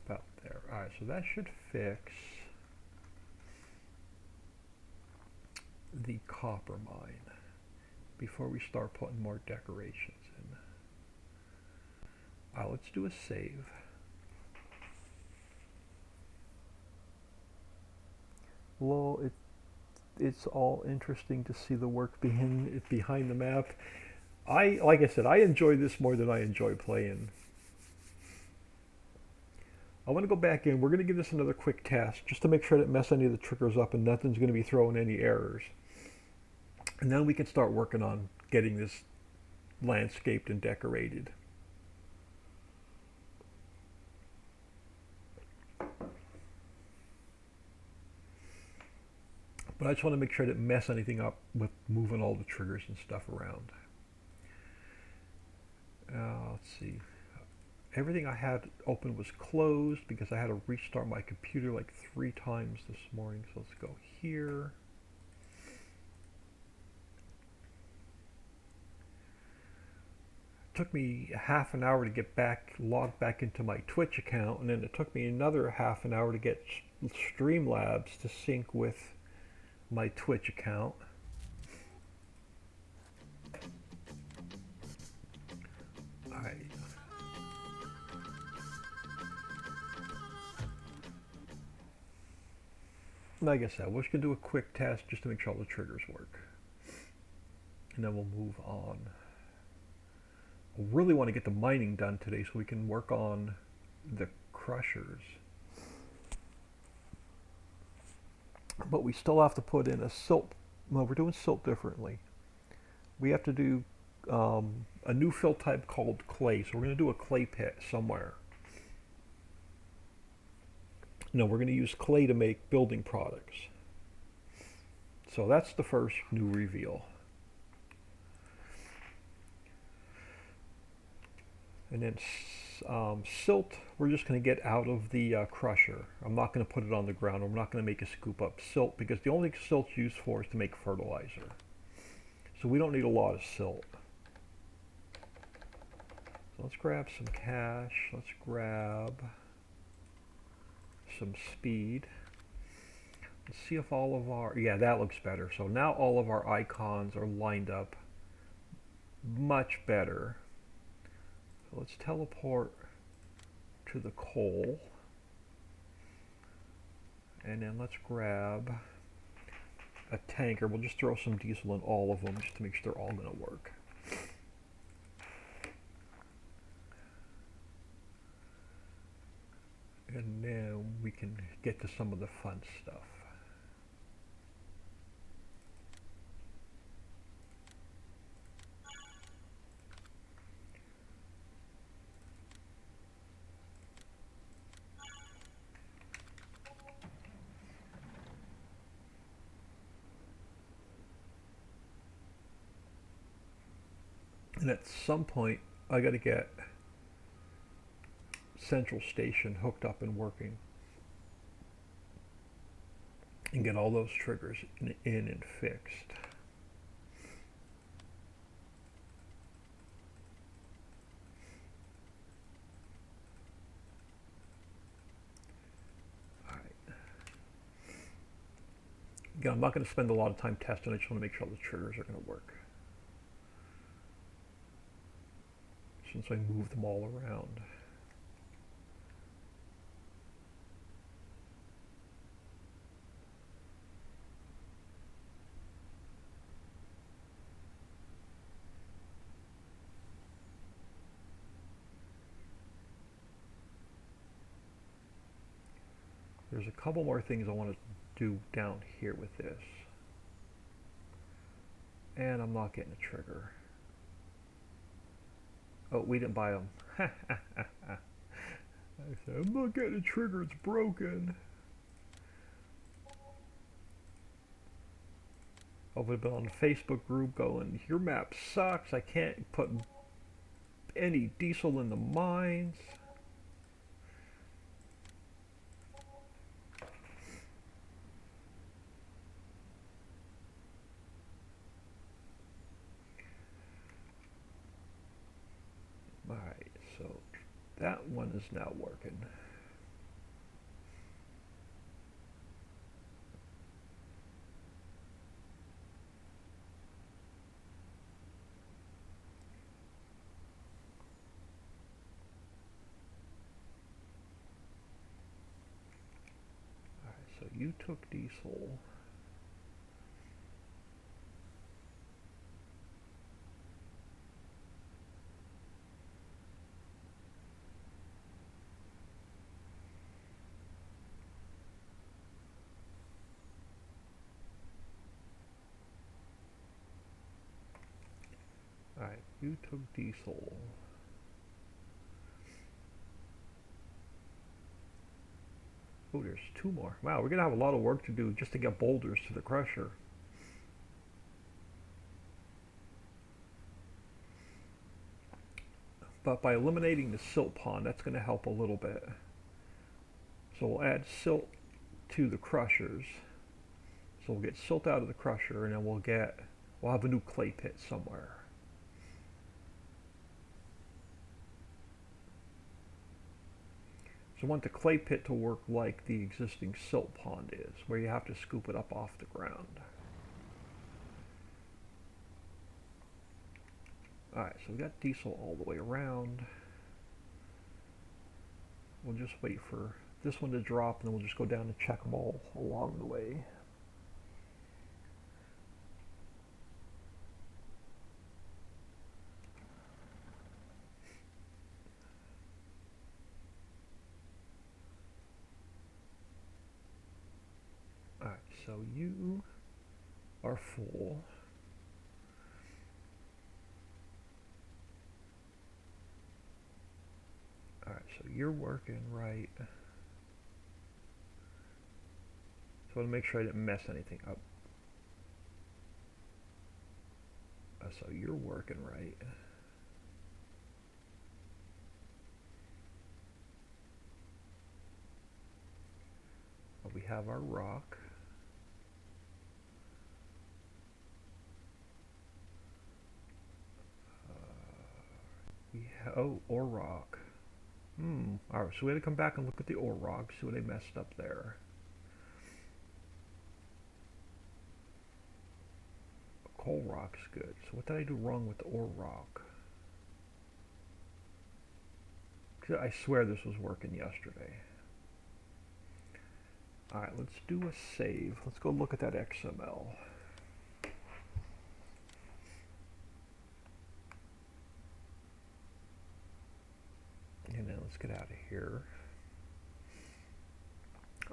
About there. Alright, so that should fix the copper mine before we start putting more decorations in. Let's do a save. Well, it's all interesting to see the work behind the map. Like I said, I enjoy this more than I enjoy playing. I want to go back in. We're going to give this another quick test just to make sure I didn't mess any of the triggers up and nothing's going to be throwing any errors. And then we can start working on getting this landscaped and decorated. But I just want to make sure I didn't mess anything up with moving all the triggers and stuff around. Let's see. Everything I had open was closed because I had to restart my computer like 3 times this morning. So let's go here. It took me half an hour to get logged back into my Twitch account, and then it took me another half an hour to get Streamlabs to sync with my Twitch account. Like I said, we're just going to do a quick test just to make sure all the triggers work. And then we'll move on. I really want to get the mining done today so we can work on the crushers. But we still have to put in a silt. Well, we're doing silt differently. We have to do a new fill type called clay. So we're going to do a clay pit somewhere. No, we're going to use clay to make building products. So that's the first new reveal. And then silt, we're just going to get out of the crusher. I'm not going to put it on the ground. I'm not going to make a scoop up silt because the only thing silt's used for is to make fertilizer. So we don't need a lot of silt. So let's grab some cash. Let's grab some speed. Let's see if all of our, yeah, that looks better. So now all of our icons are lined up much better. So let's teleport to the coal. And then let's grab a tanker. We'll just throw some diesel in all of them just to make sure they're all going to work. And then we can get to some of the fun stuff. And at some point, I got to get Central Station hooked up and working and get all those triggers in and fixed. All right. Again, I'm not going to spend a lot of time testing. I just want to make sure all the triggers are going to work. Since I moved them all around. There's a couple more things I want to do down here with this. And I'm not getting a trigger. Oh, we didn't buy them. I said, I'm not getting a trigger, it's broken. I would have been on the Facebook group going, your map sucks, I can't put any diesel in the mines. Alright, so that one is now working. Alright, so you took diesel. Alright, you took diesel. Oh, there's two more. Wow, we're going to have a lot of work to do just to get boulders to the crusher. But by eliminating the silt pond, that's going to help a little bit. So we'll add silt to the crushers. So we'll get silt out of the crusher, and then we'll have a new clay pit somewhere. So I want the clay pit to work like the existing silt pond is, where you have to scoop it up off the ground. Alright, so we got diesel all the way around. We'll just wait for this one to drop, and then we'll just go down and check them all along the way. Alright, so you are full. Alright, so you're working right. So I want to make sure I didn't mess anything up. So you're working right. We have our rock. Ore rock. Alright, so we had to come back and look at the ore rock, see what I messed up there. Coal rock's good. So what did I do wrong with the ore rock? I swear this was working yesterday. Alright, let's do a save. Let's go look at that XML. And then let's get out of here.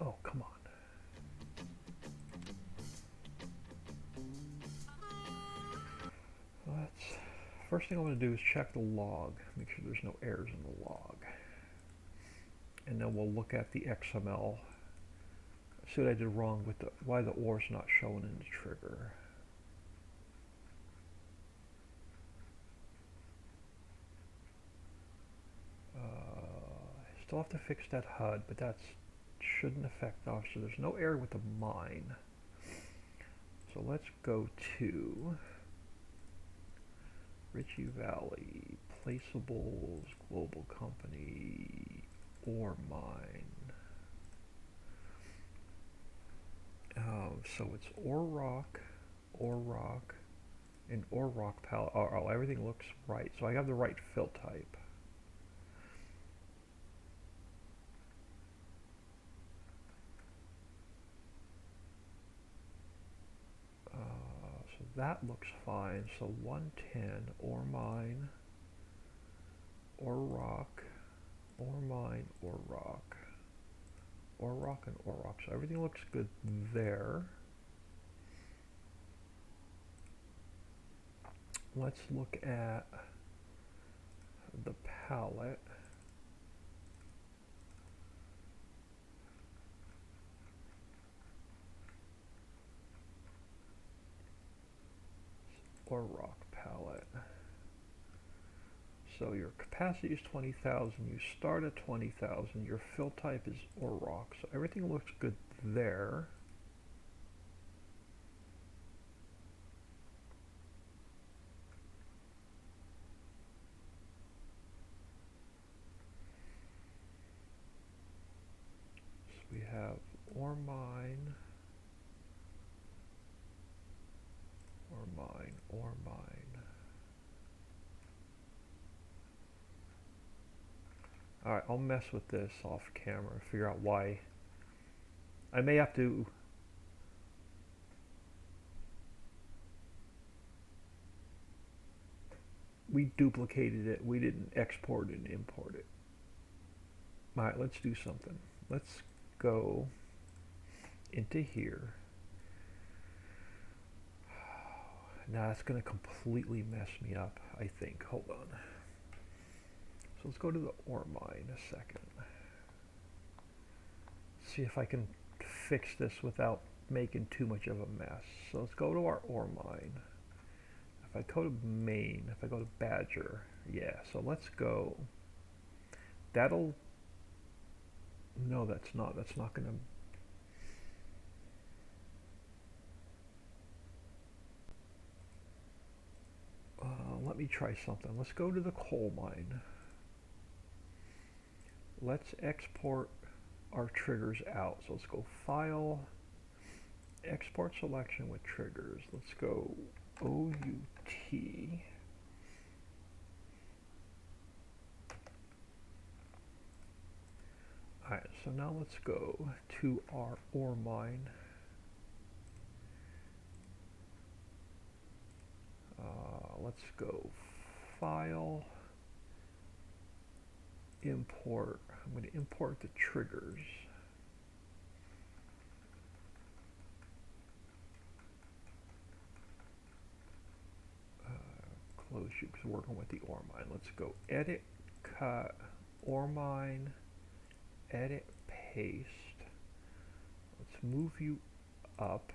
Oh, come on. First thing I want to do is check the log, make sure there's no errors in the log. And then we'll look at the XML, see what I did wrong with why the ore's not showing in the trigger. I still have to fix that HUD, but that shouldn't affect us. So there's no error with the mine. So let's go to Ritchie Valley, Placeables, Global Company, Ore Mine. So it's ore rock, and ore rock palette. Oh, everything looks right. So I have the right fill type. So that looks fine. So 110 ore mine, ore rock, ore mine, ore rock, ore rock, and ore rock. So everything looks good there. Let's look at the palette. Ore rock palette. So your capacity is 20,000. You start at 20,000. Your fill type is ore rock. So everything looks good there. So we have ore mine, ore mine, ore mine. Alright, I'll mess with this off camera, figure out why. I may have to... We duplicated it, we didn't export and import it. Alright, let's do something. Let's go into here. Now that's going to completely mess me up, I think. Hold on. So let's go to the ore mine a second. See if I can fix this without making too much of a mess. So let's go to our ore mine. If I go to main, if I go to Badger, yeah, so let's go. That'll, no, that's not going to, let me try something. Let's go to the coal mine. Let's export our triggers out. So let's go File, Export Selection with Triggers. Let's go OUT. Alright, so now let's go to our ore mine. Let's go File, Import. I'm going to import the triggers. Close you because we're working with the ore mine. Let's go Edit, Cut, ore mine, Edit, Paste. Let's move you up.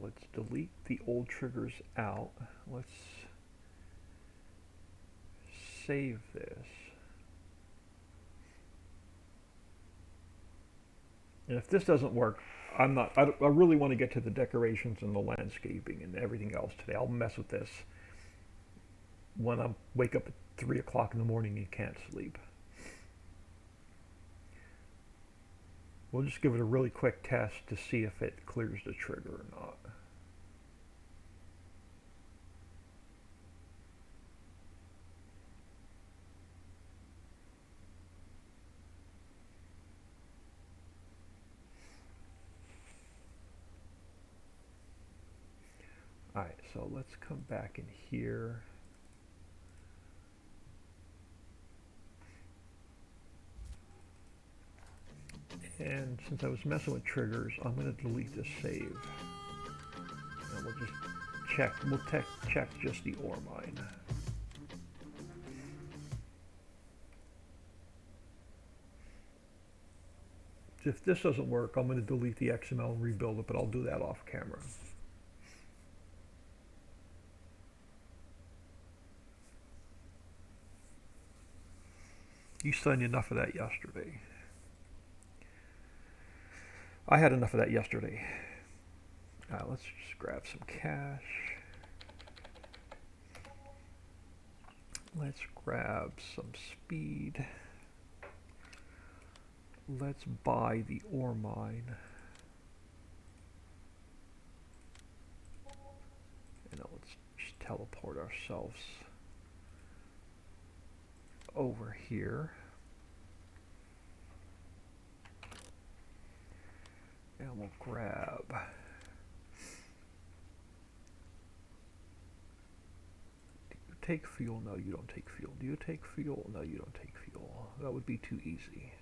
Let's delete the old triggers out. Let's save this. And if this doesn't work, I really want to get to the decorations and the landscaping and everything else today. I'll mess with this when I wake up at 3 o'clock in the morning and can't sleep. We'll just give it a really quick test to see if it clears the trigger or not. Alright, so let's come back in here. And since I was messing with triggers, I'm going to delete this save. And we'll just check, check just the ore mine. If this doesn't work, I'm going to delete the XML and rebuild it, but I'll do that off camera. You signed enough of that yesterday. I had enough of that yesterday. Let's just grab some cash. Let's grab some speed. let's buy the ore mine. And let's just teleport ourselves over here. And we'll grab take fuel? No, you don't take fuel. Do you take fuel? No, you don't take fuel. That would be too easy.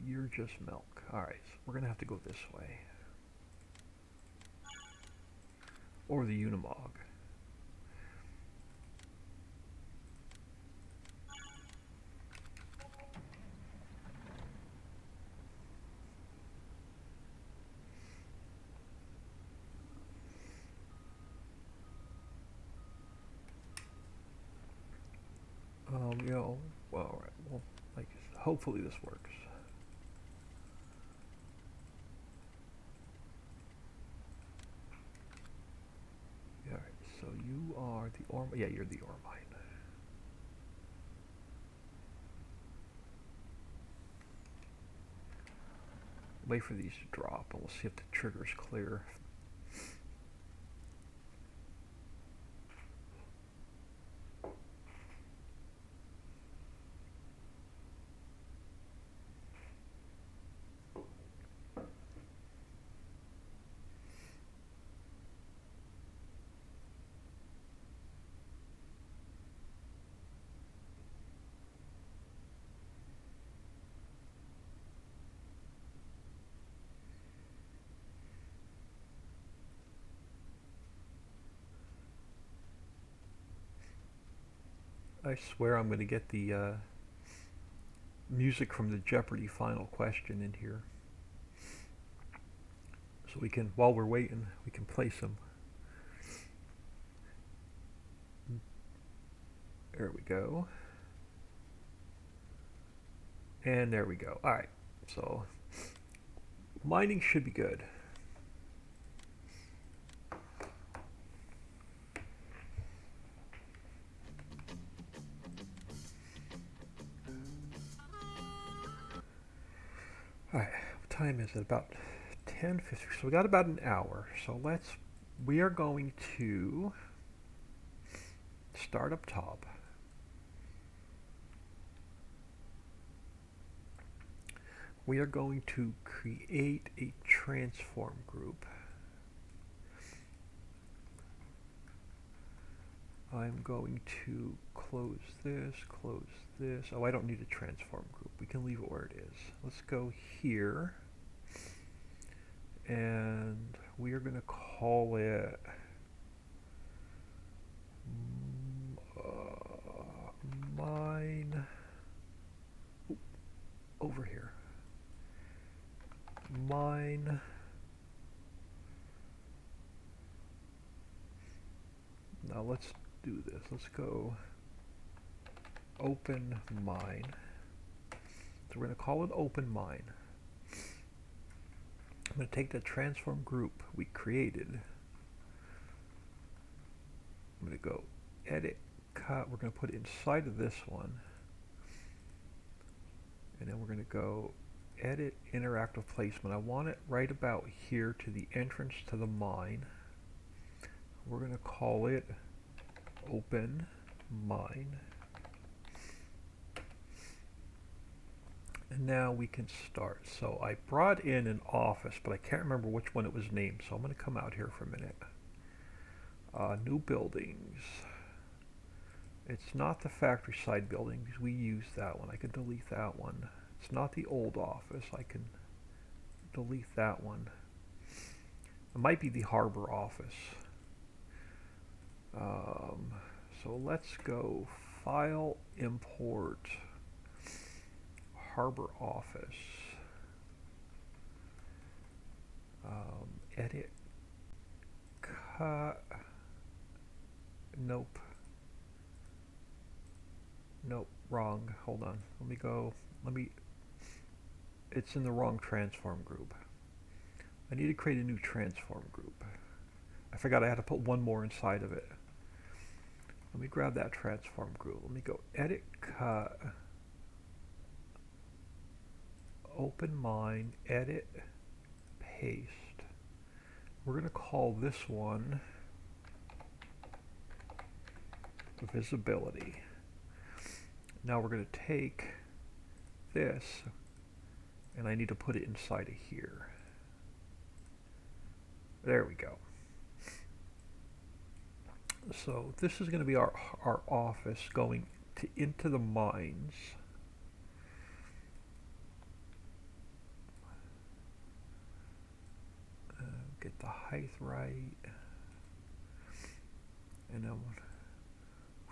You're just milk. Alright, so we're going to have to go this way. Or the Unimog. You know, well, alright, well, like, hopefully this works. Alright, so you are the ore, yeah, you're the ore mine. Wait for these to drop, and we'll see if the trigger's clear. I swear I'm going to get the music from the Jeopardy final question in here. So we can, while we're waiting, we can play some. There we go. And there we go. Alright, so mining should be good. Alright, what time is it? About 10:50. So we got about an hour. So we are going to start up top. We are going to create a transform group. I'm going to close this. Oh, I don't need a transform group. We can leave it where it is. Let's go here. And we are going to call it mine. Over here. Mine. Now let's do this. Let's go open mine. So we're going to call it open mine. I'm going to take the transform group we created. I'm going to go edit, cut. We're going to put it inside of this one. And then we're going to go edit interactive placement. I want it right about here to the entrance to the mine. We're going to call it open mine. And now we can start. So I brought in an office, but I can't remember which one it was named. So I'm going to come out here for a minute. New buildings. It's not the factory side building because we used that one. I can delete that one. It's not the old office. I can delete that one. It might be the harbor office. So let's go file, import, harbor office, edit, cut, nope, wrong, hold on, it's in the wrong transform group. I need to create a new transform group. I forgot I had to put one more inside of it. Let me grab that transform group. Let me go edit, cut, open mine, edit, paste. We're going to call this one visibility. Now we're going to take this, and I need to put it inside of here. There we go. So this is going to be our office going into the mines. Get the height right. And then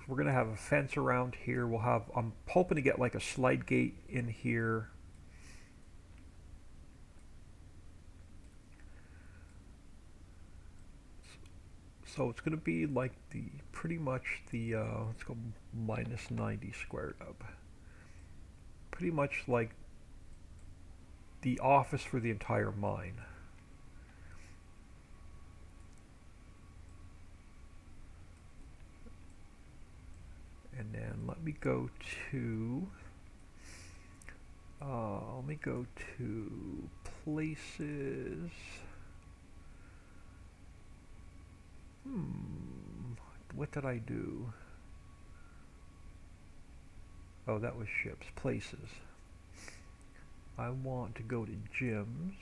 we're going to have a fence around here. We'll have, I'm hoping to get like a slide gate in here. So it's going to be like the, pretty much the, let's go minus 90 squared up. Pretty much like the office for the entire mine. And then let me go to places. What did I do? Oh, that was ships. Places. I want to go to gyms.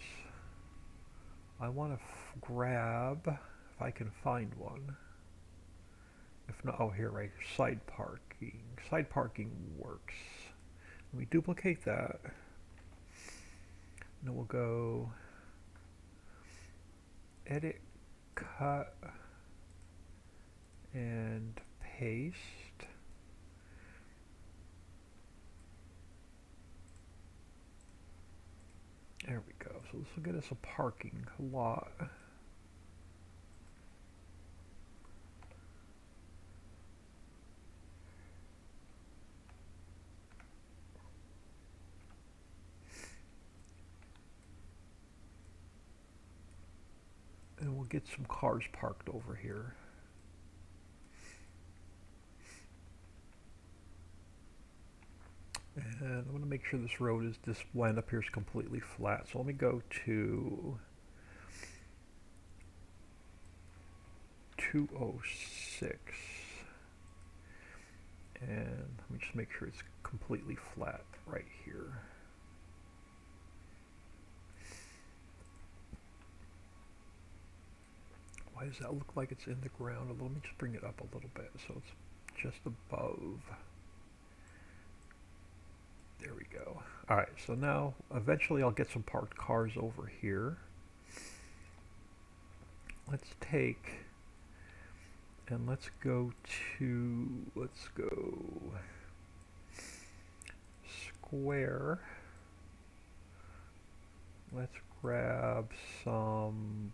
I want to grab, if I can find one. If not, oh, here, right here, side parking. Side parking works. Let me duplicate that. And then we'll go edit, cut, and paste. There we go. So this will get us a parking lot. And we'll get some cars parked over here. And I'm going to make sure this road is, this land up here is completely flat. So let me go to 206. And let me just make sure it's completely flat right here. Why does that look like it's in the ground? Let me just bring it up a little bit so it's just above. There we go. Alright, so now eventually I'll get some parked cars over here. Let's take and let's go square. Let's grab some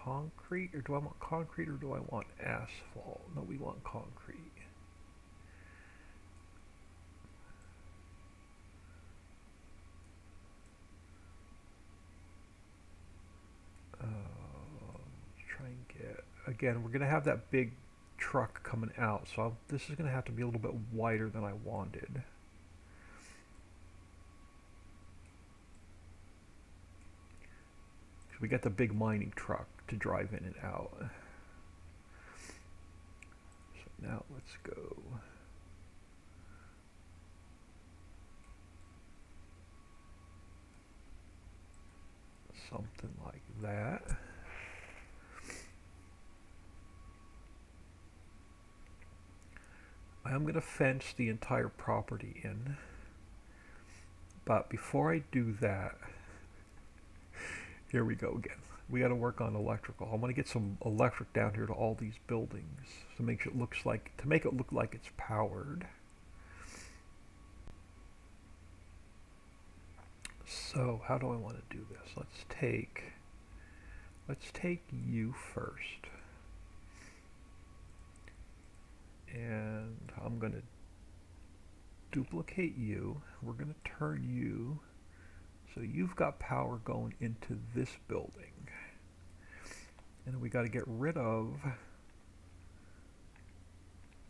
concrete, or do I want concrete or do I want asphalt? No, we want concrete. Try and get, again, we're going to have that big truck coming out, so this is going to have to be a little bit wider than I wanted. We got the big mining truck to drive in and out. So now let's go. Something like that. I am going to fence the entire property in. But before I do that, here we go again. We got to work on electrical. I want to get some electric down here to all these buildings to make it look like it's powered. So how do I want to do this? Let's take you first. And I'm going to duplicate you. We're going to turn you so you've got power going into this building. And we got to get rid of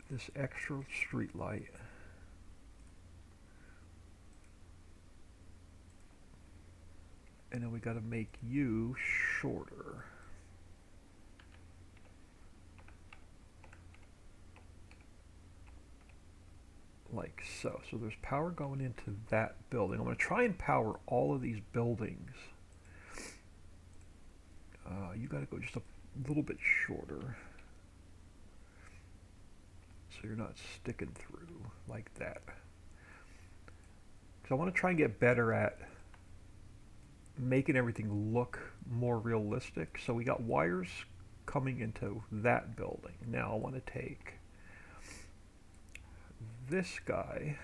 this extra street light. And then we got to make you shorter. Like so. So there's power going into that building. I'm going to try and power all of these buildings. You got to go just a little bit shorter. So you're not sticking through like that. Because I want to try and get better at making everything look more realistic. So we got wires coming into that building. Now I want to take this guy,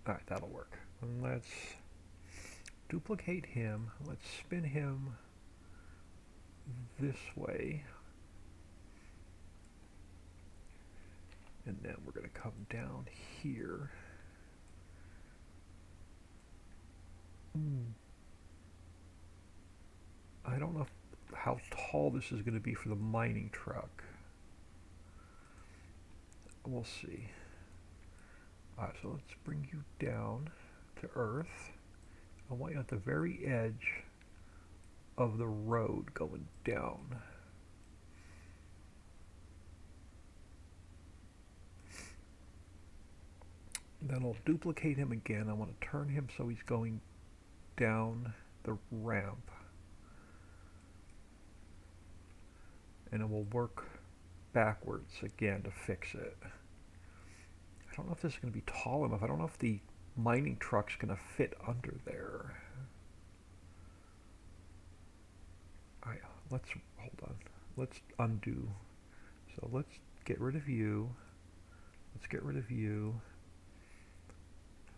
alright, that'll work. And let's duplicate him. Let's spin him this way. And then we're going to come down here. I don't know how tall this is going to be for the mining truck. We'll see. Alright, so let's bring you down to Earth. I want you at the very edge of the road going down. Then I'll duplicate him again. I want to turn him so he's going down the ramp. And then we'll work backwards again to fix it. I don't know if this is going to be tall enough. I don't know if the mining truck's going to fit under there. Alright, let's, hold on. Let's undo. So let's get rid of you. Let's get rid of you.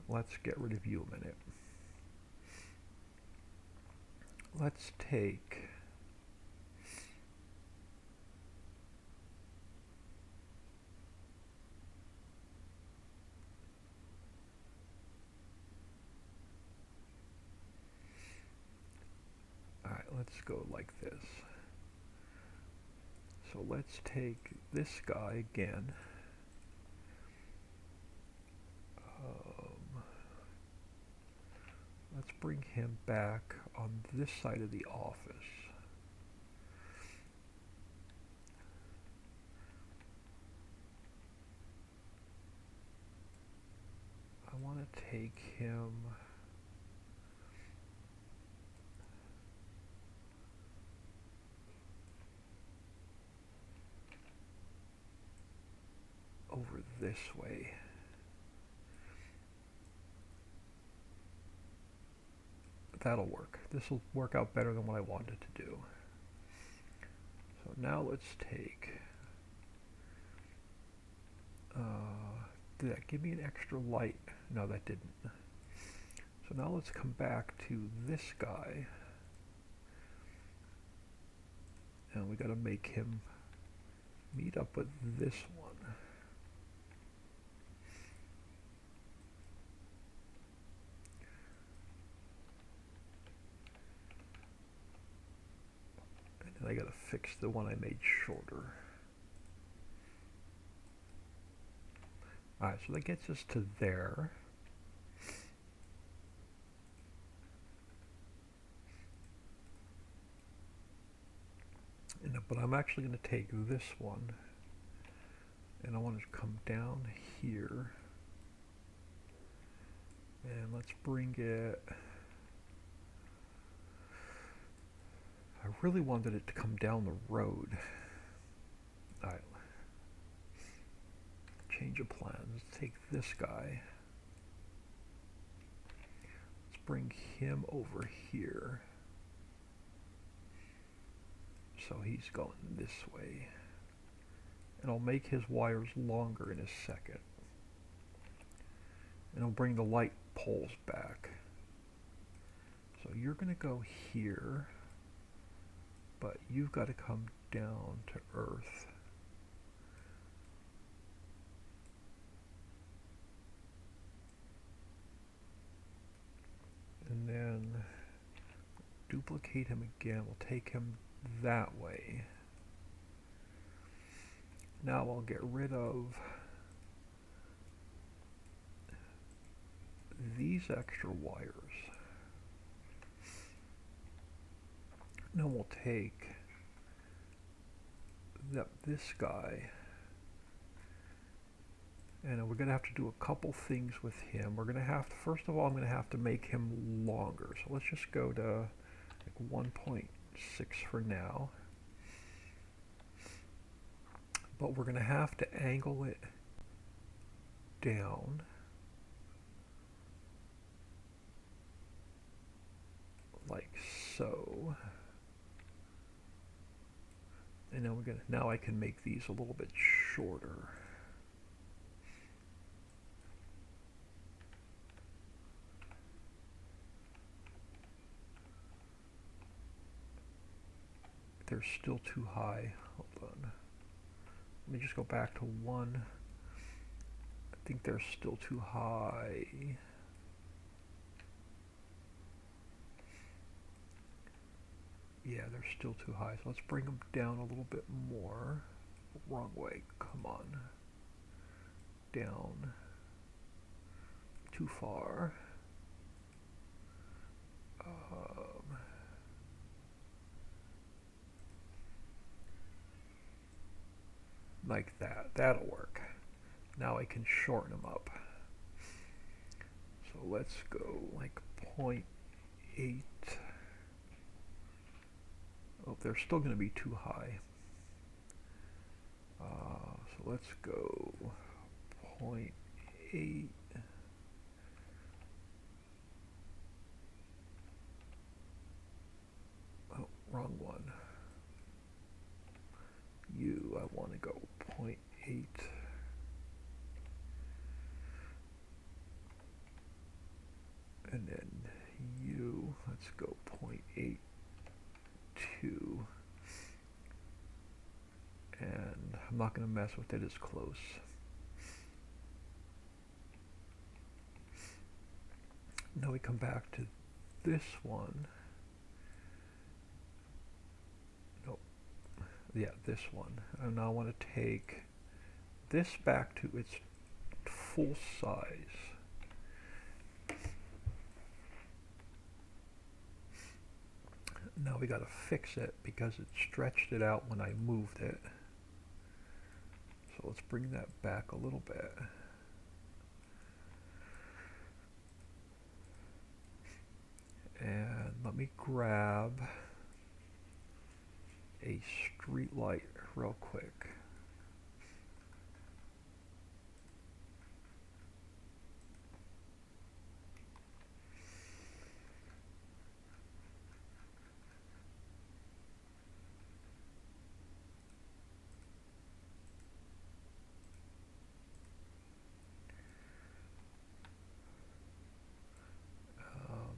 Let's get rid of you a minute. Let's take let's go like this. So let's take this guy again. Let's bring him back on this side of the office. I want to take him over this way. That'll work. This will work out better than what I wanted to do. So now let's take, did that give me an extra light? No, that didn't. So now let's come back to this guy. And we gotta make him meet up with this one. And I gotta fix the one I made shorter. Alright, so that gets us to there. But I'm actually going to take this one and I want to come down here and let's bring it, I really wanted it to come down the road. Alright, change of plans. Let's take this guy, let's bring him over here. So he's going this way. And I'll make his wires longer in a second. And I'll bring the light poles back. So you're going to go here, but you've got to come down to Earth. And then duplicate him again. We'll take him that way. Now I'll get rid of these extra wires. Then we'll take this guy, and we're going to have to do a couple things with him. We're going to have to, first of all, I'm going to have to make him longer. So let's just go to like 1.6 for now. But we're going to have to angle it down like so. And then now I can make these a little bit shorter. They're still too high. Hold on. Let me just go back to 1. I think they're still too high. Yeah, they're still too high. So let's bring them down a little bit more. Wrong way. Come on. Down. Too far. Like that. That'll work. Now I can shorten them up. So let's go like 0.8. Oh, they're still going to be too high. So let's go 0.8. Oh, wrong one. I want to go 0.8. And then let's go 0.82. And I'm not going to mess with it as close. Now we come back to this one. Yeah, this one. And now I want to take this back to its full size. Now we got to fix it because it stretched it out when I moved it. So let's bring that back a little bit. And let me grab a street light real quick.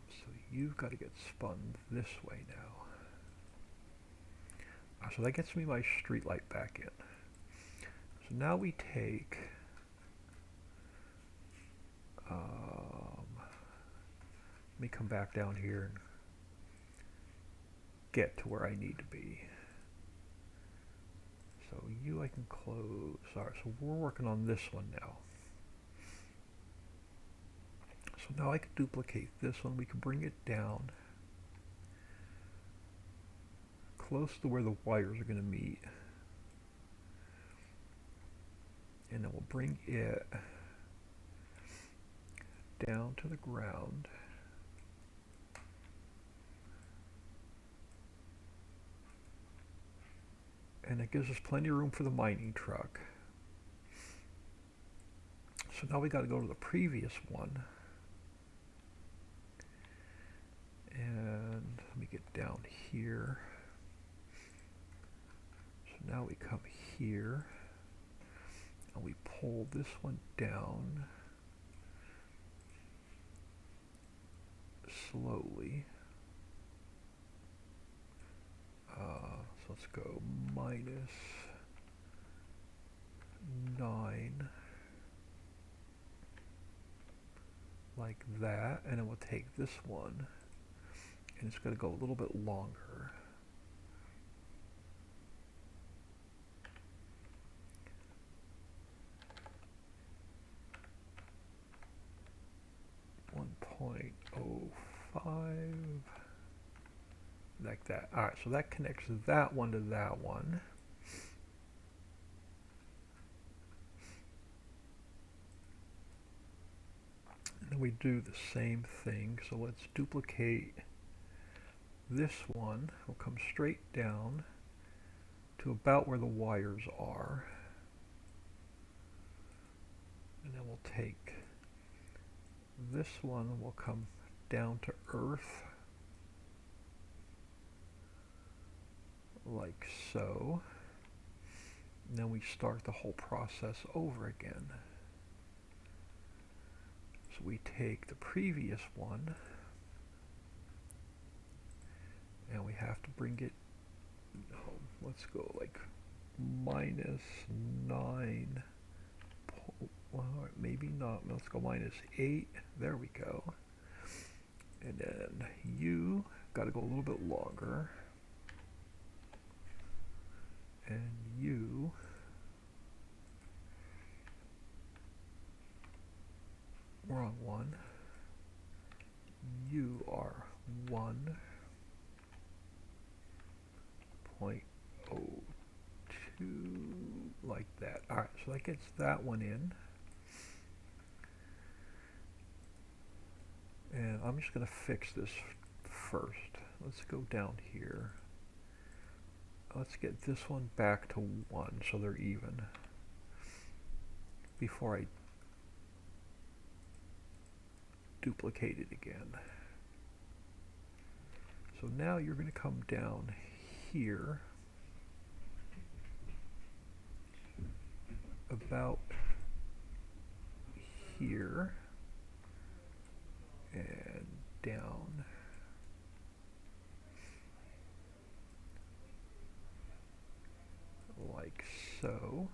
So you've got to get spun this way now. So that gets me my street light back in. So now we take let me come back down here and get to where I need to be. So I can close. Alright, so we're working on this one now. So now I can duplicate this one. We can bring it down close to where the wires are going to meet. And then we'll bring it down to the ground. And it gives us plenty of room for the mining truck. So now we got to go to the previous one. And let me get down here. So now we come here. And we pull this one down slowly. So let's go -9, like that, and then we'll take this one, and it's going to go a little bit longer. like that. All right, so that connects that one to that one. And then we do the same thing. So let's duplicate this one. We'll come straight down to about where the wires are. And then we'll take this one, we'll come down to earth, like so. And then we start the whole process over again. So we take the previous one, and we have to bring it, let's go like -9, well, maybe not, let's go -8, there we go. And then U, got to go a little bit longer. And U, wrong one. You are 1.02, like that. All right, so that gets that one in. And I'm just going to fix this first. Let's go down here. Let's get this one back to 1 so they're even before I duplicate it again. So now you're going to come down here about here and down like so.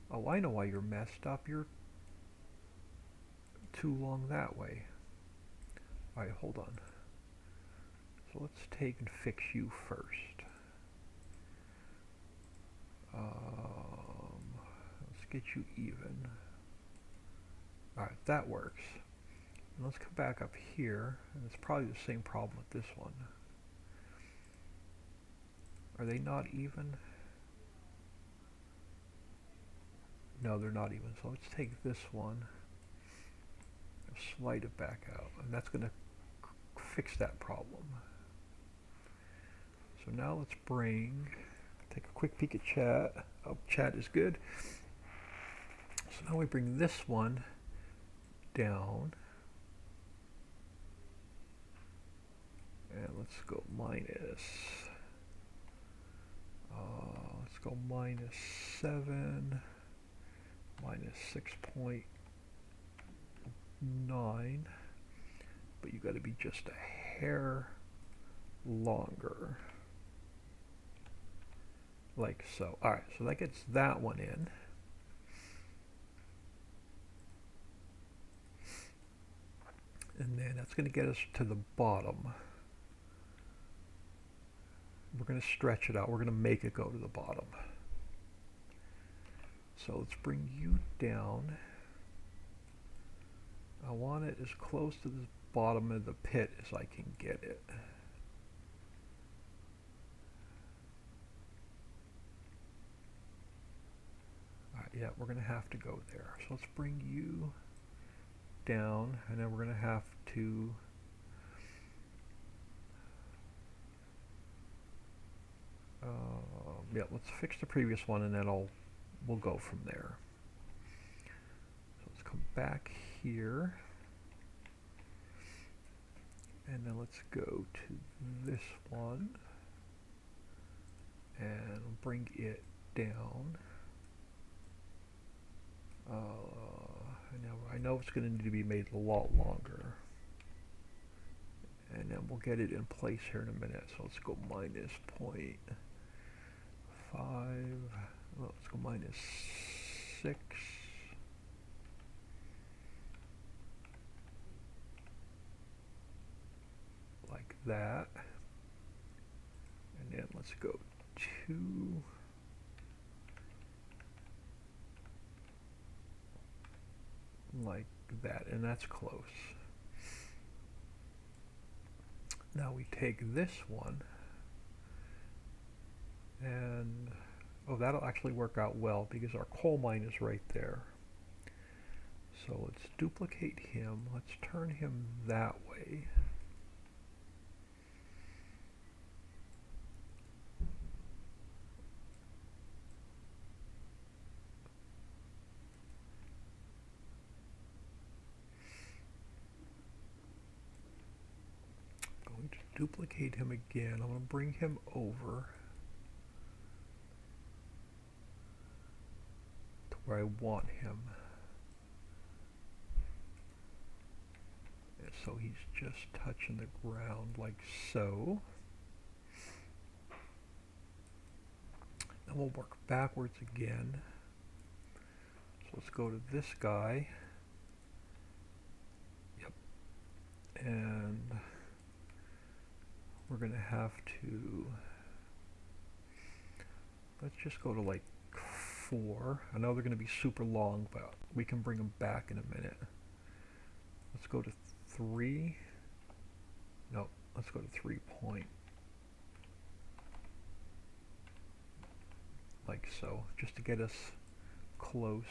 Oh, I know why you're messed up. You're too long that way. Alright, hold on. So let's take and fix you first. Let's get you even. Alright, that works. And let's come back up here, and it's probably the same problem with this one. Are they not even? No, they're not even. So let's take this one and slide it back out, and that's going to fix that problem. So now let's take a quick peek at chat. Oh, chat is good. So now we bring this one down. And let's go let's go -7, -6.9, but you got to be just a hair longer, like so. All right, so that gets that one in. And then that's going to get us to the bottom. We're going to stretch it out. We're going to make it go to the bottom. So let's bring you down. I want it as close to the bottom of the pit as I can get it. Alright, yeah, we're going to have to go there. So let's bring you down, and then we're going to have to yeah, let's fix the previous one, and then we'll go from there. So let's come back here, and then let's go to this one and bring it down. I know it's going to need to be made a lot longer, and then we'll get it in place here in a minute. So let's go -0.5. Well, let's go -6. Like that. And then let's go 2. Like that, and that's close. Now we take this one and, oh, that'll actually work out well because our coal mine is right there. So let's duplicate him. Let's turn him that way. Going to duplicate him again. I'm going to bring him over to where I want him. And so he's just touching the ground like so. And we'll work backwards again. So let's go to this guy. Yep. And we're going to have to, let's just go to like 4. I know they're going to be super long, but we can bring them back in a minute. Let's go to 3. No, let's go to 3 point. Like so, just to get us close.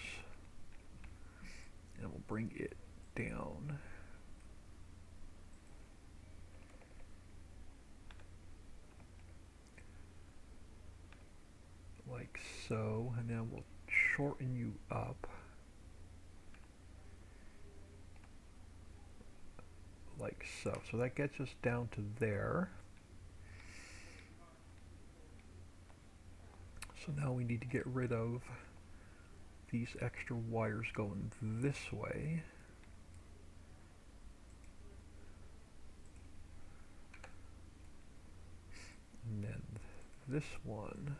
And we'll bring it down. Like so, and then we'll shorten you up. Like so. So that gets us down to there. So now we need to get rid of these extra wires going this way. And then this one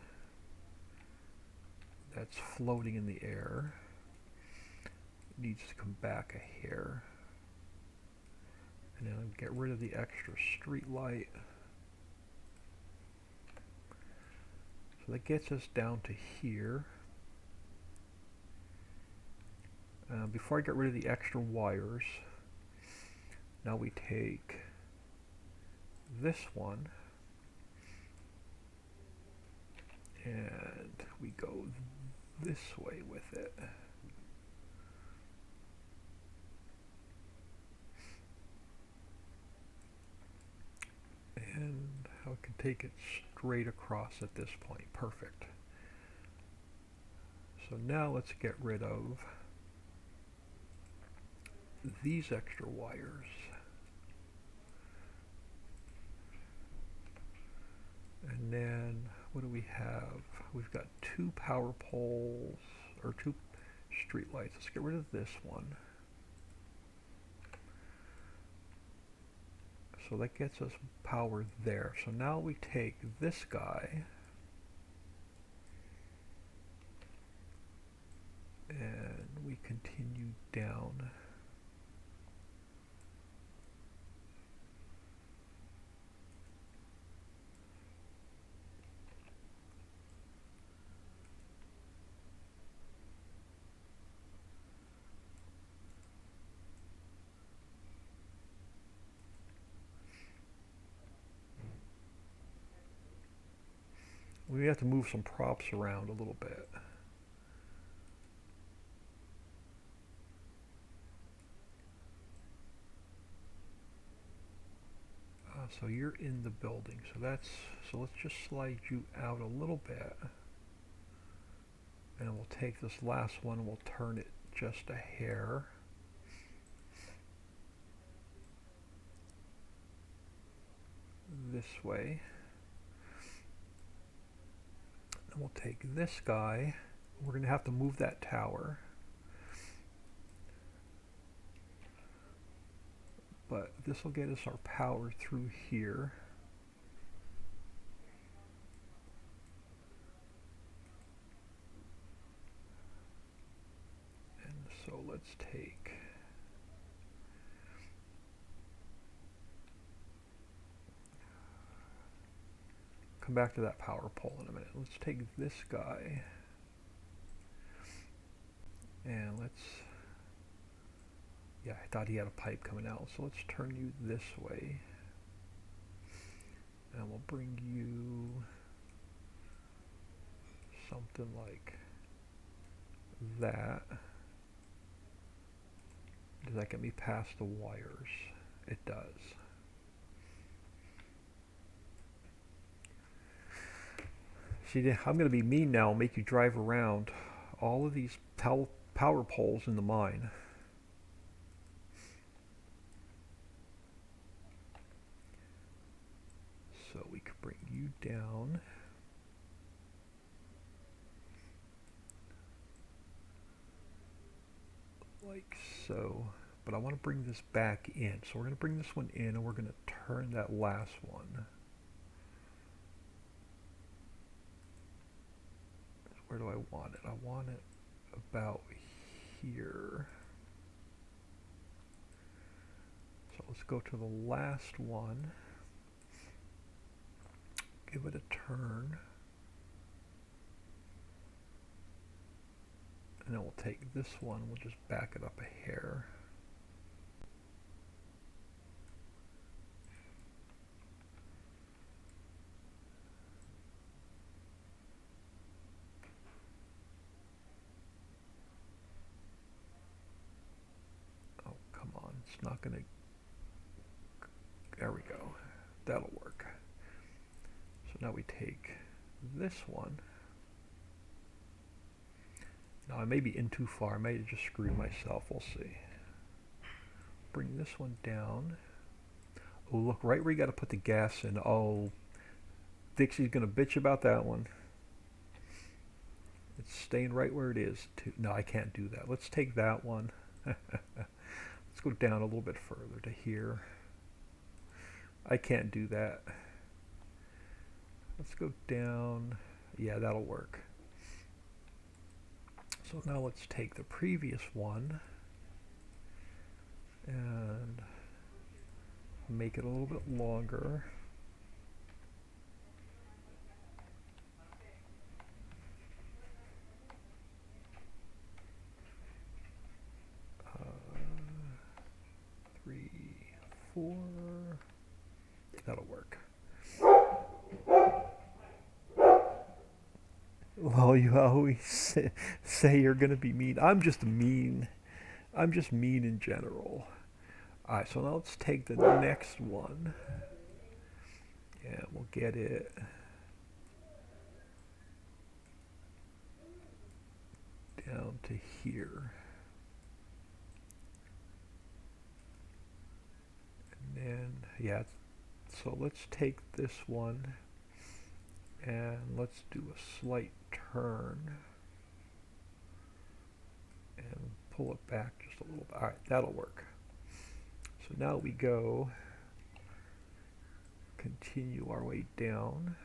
that's floating in the air needs to come back a hair. And then get rid of the extra street light. So that gets us down to here. Before I get rid of the extra wires, now we take this one and we go this way with it. And I can take it straight across at this point. Perfect. So now let's get rid of these extra wires. And then what do we have? We've got 2 power poles, or 2 street lights. Let's get rid of this one. So that gets us power there. So now we take this guy and we continue down. We have to move some props around a little bit. So you're in the building. So let's just slide you out a little bit. And we'll take this last one and we'll turn it just a hair. This way. And we'll take this guy. We're going to have to move that tower. But this will get us our power through here. And so let's take come back to that power pole in a minute. Let's take this guy and let's, yeah, I thought he had a pipe coming out, so let's turn you this way. And we'll bring you something like that. Does that get me past the wires? It does. See, I'm going to be mean now and make you drive around all of these power poles in the mine. So we could bring you down. Like so. But I want to bring this back in. So we're going to bring this one in and we're going to turn that last one. Where do I want it? I want it about here. So let's go to the last one. Give it a turn. And then we'll take this one, we'll just back it up a hair. Oh, come on, it's not gonna, there we go, that'll work. So now we take this one. Now I may be in too far, I may have just screwed myself, we'll see. Bring this one down. Oh look, right where you gotta put the gas in. Oh, Dixie's gonna bitch about that one. It's staying right where it is. No, I can't do that. Let's take that one. Let's go down a little bit further to here. I can't do that. Let's go down. Yeah, that'll work. So now let's take the previous one and make it a little bit longer. Three, four. That'll work. Well, you always say you're gonna be mean. I'm just mean. I'm just mean in general. Alright, so now let's take the next one. And we'll get it down to here. And then, yeah, so let's take this one and let's do a slight turn and pull it back just a little bit. Alright, that'll work. So now we go, continue our way down.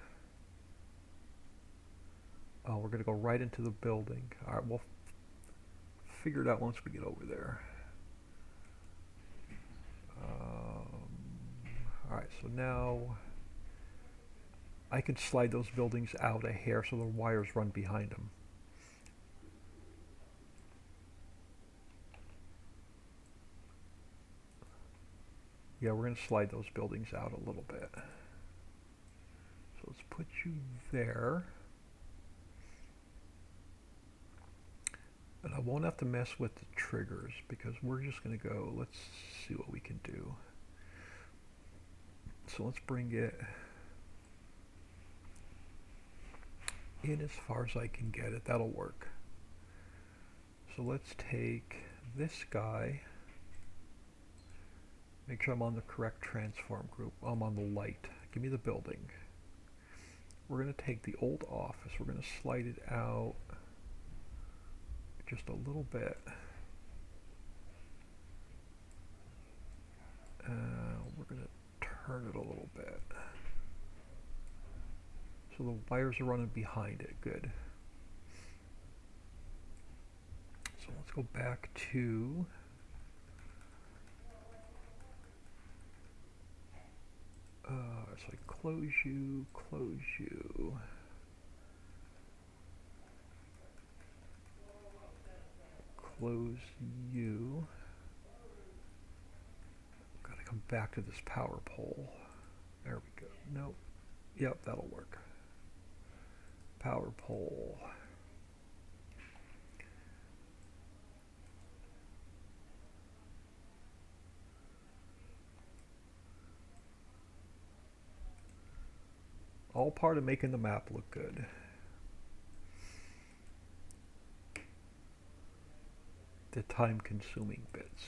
Oh, we're going to go right into the building. Alright, we'll figure it out once we get over there. Alright, so now I can slide those buildings out a hair so the wires run behind them. Yeah, we're going to slide those buildings out a little bit. So let's put you there. And I won't have to mess with the triggers because we're just going to go, let's see what we can do. So let's bring it in as far as I can get it. That'll work. So let's take this guy. Make sure I'm on the correct transform group. I'm on the light. Give me the building. We're going to take the old office. We're going to slide it out just a little bit. We're going to turn it a little bit. So the wires are running behind it. Good. So let's go back to so I close you, close you. Close you. Gotta come back to this power pole. There we go. Nope. Yep, that'll work. Power pole. All part of making the map look good. The time-consuming bits.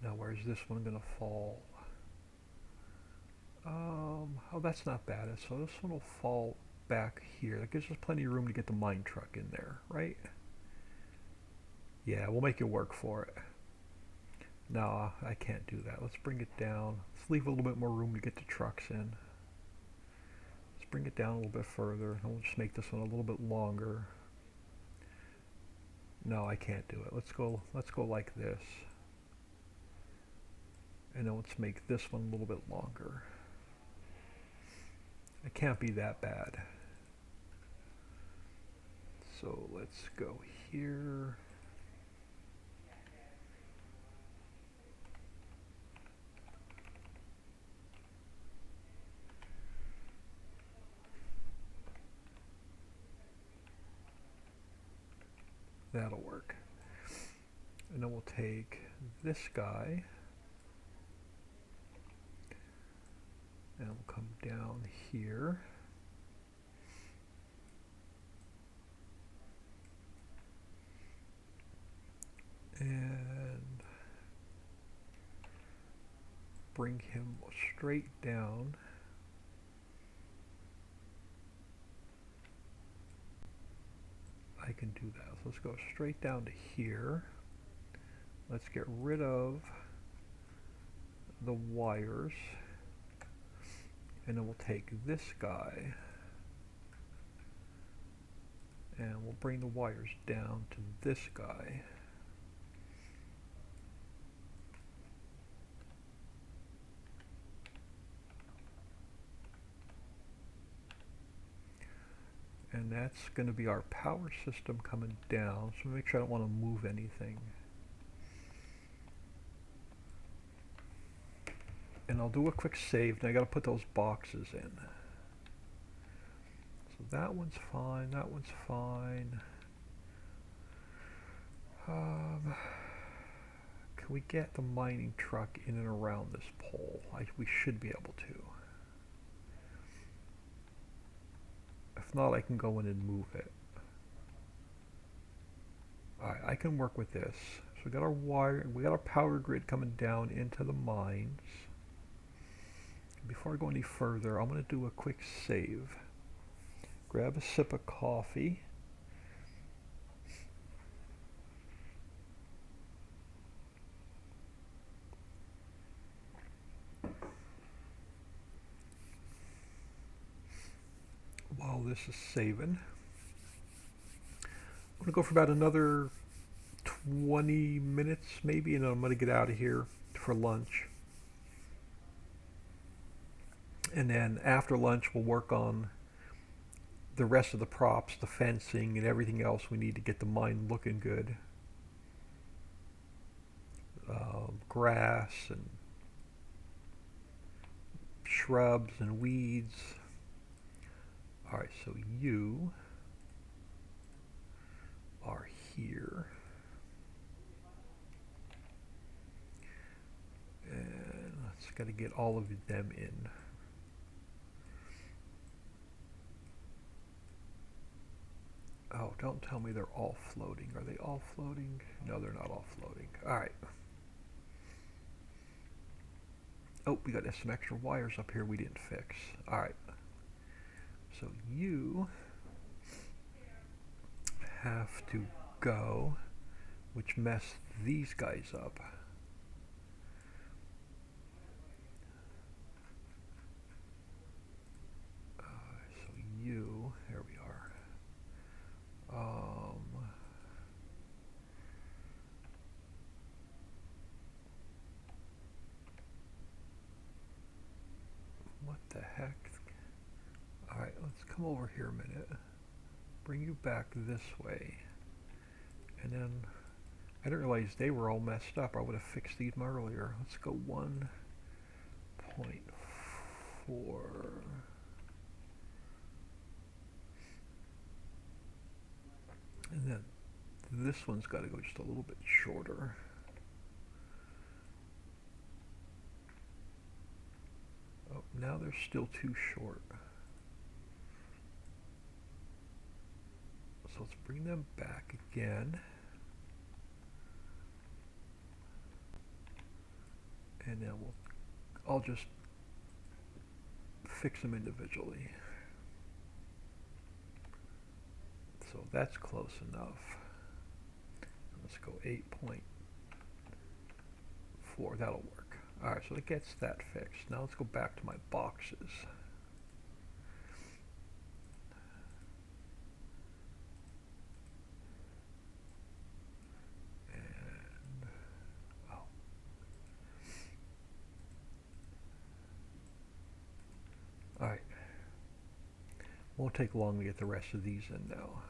Now where's this one gonna fall? Oh, that's not bad. So this one will fall back here. That gives us plenty of room to get the mine truck in there, right? Yeah, we'll make it work for it. No, I can't do that. Let's bring it down. Let's leave a little bit more room to get the trucks in. Let's bring it down a little bit further, and we'll just make this one a little bit longer. No, I can't do it. Let's go like this. And then let's make this one a little bit longer. It can't be that bad. So let's go here. That'll work. And then we'll take this guy. And we'll come down here. And bring him straight down. I can do that. So let's go straight down to here. Let's get rid of the wires. And then we'll take this guy and we'll bring the wires down to this guy. And that's going to be our power system coming down. So make sure I don't want to move anything. And I'll do a quick save, and I got to put those boxes in. So that one's fine, that one's fine. Can we get the mining truck in and around this pole? We should be able to. If not, I can go in and move it. Alright, I can work with this. So we got our wire, we got our power grid coming down into the mines. Before I go any further, I'm going to do a quick save. Grab a sip of coffee. While this is saving, I'm going to go for about another 20 minutes maybe, and then I'm going to get out of here for lunch. And then after lunch, we'll work on the rest of the props, the fencing, and everything else we need to get the mine looking good. Grass and shrubs and weeds. Alright, so you are here. And let's got to get all of them in. Oh, don't tell me they're all floating. Are they all floating? No, they're not all floating. Alright. Oh, we got some extra wires up here we didn't fix. Alright. So you have to go, which messed these guys up. So you, here we are. heck? Alright, let's come over here a minute. Bring you back this way. And then, I didn't realize they were all messed up. I would have fixed these earlier. Let's go 1.4. And then this one's got to go just a little bit shorter. Oh, now they're still too short. So let's bring them back again. And then I'll just fix them individually. So that's close enough. Let's go 8.4. That'll work. Alright, so it gets that fixed. Now let's go back to my boxes. And, oh. Alright. Won't take long to get the rest of these in now.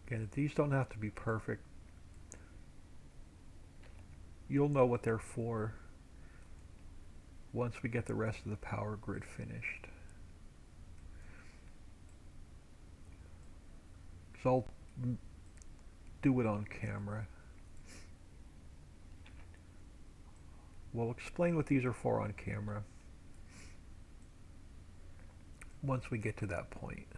Again, these don't have to be perfect. You'll know what they're for once we get the rest of the power grid finished. So I'll do it on camera. We'll explain what these are for on camera once we get to that point.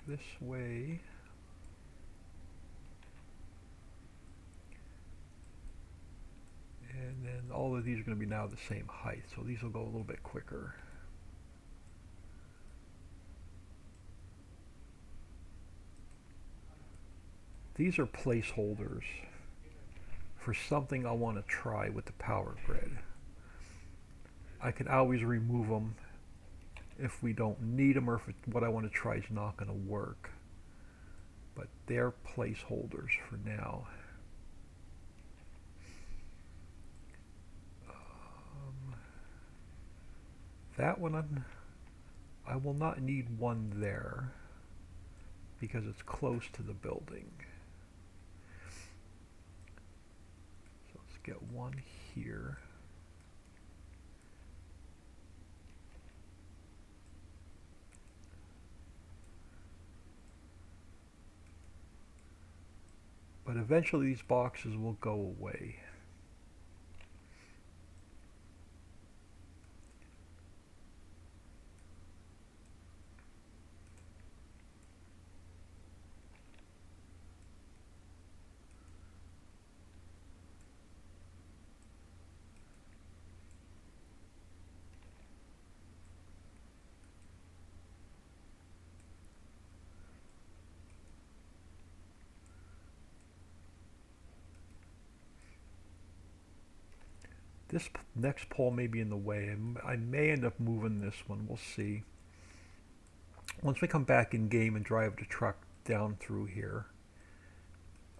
This way. And then all of these are going to be now the same height, so these will go a little bit quicker. These are placeholders for something I want to try with the power grid. I can always remove them if we don't need them, or if what I want to try is not going to work. But they're placeholders for now. That one, I will not need one there because it's close to the building. So let's get one here. But eventually these boxes will go away. This next pole may be in the way. I may end up moving this one. We'll see. Once we come back in game and drive the truck down through here,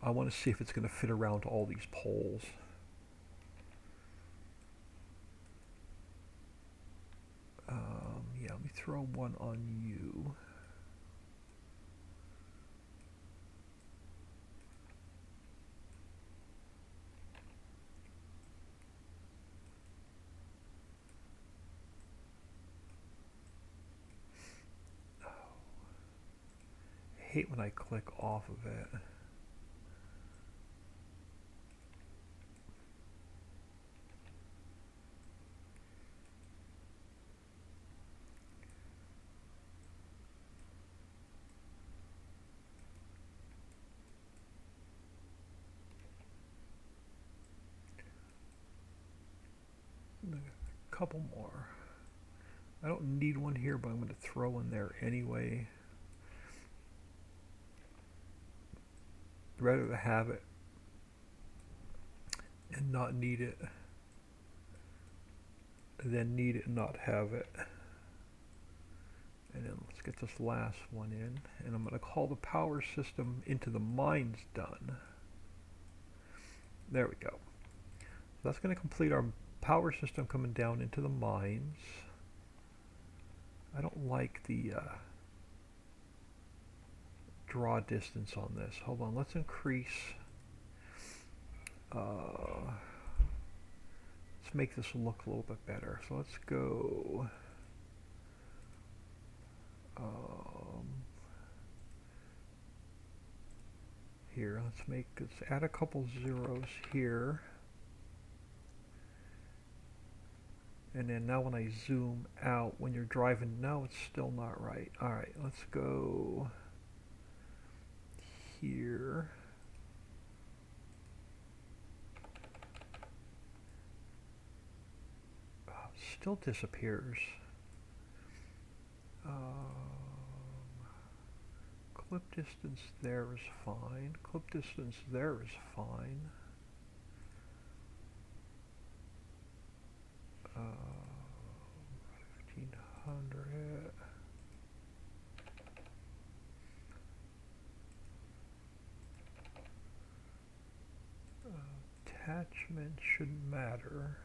I want to see if it's going to fit around all these poles. Yeah, let me throw one on you. I hate when I click off of it. couple more. I don't need one here, but I'm going to throw one there anyway. Rather to have it and not need it than need it and not have it. And then let's get this last one in, and I'm going to call the power system into the mines done. There we go. So that's going to complete our power system coming down into the mines. I don't like the draw distance on this. Hold on, let's increase. Let's make this look a little bit better. So let's go. Here, let's add a couple zeros here. And then now when I zoom out, when you're driving, no, it's still not right. All right, let's go here. Oh, it still disappears. Clip distance there is fine. Clip distance there is fine. 1500. Attachment shouldn't matter.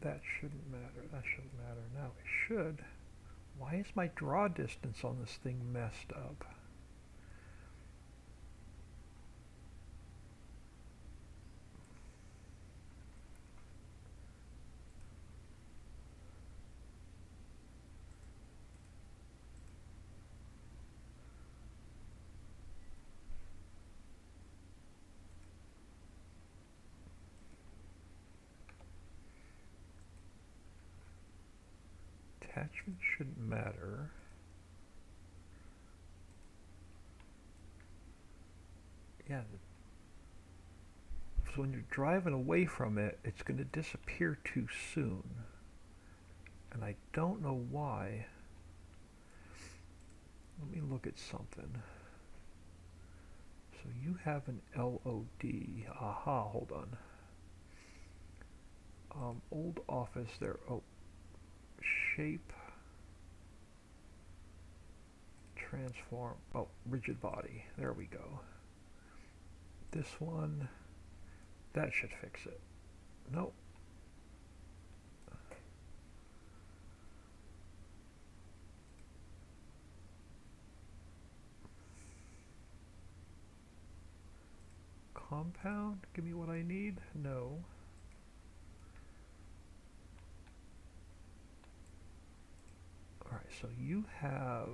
That shouldn't matter. That shouldn't matter. Now it should. Why is my draw distance on this thing messed up? Attachment shouldn't matter. Yeah. So when you're driving away from it, it's going to disappear too soon. And I don't know why. Let me look at something. So you have an LOD. Aha, hold on. Old office there. Oh. Shape, transform, oh, rigid body, there we go. This one, that should fix it. Nope. Compound, give me what I need? No. Alright, so you have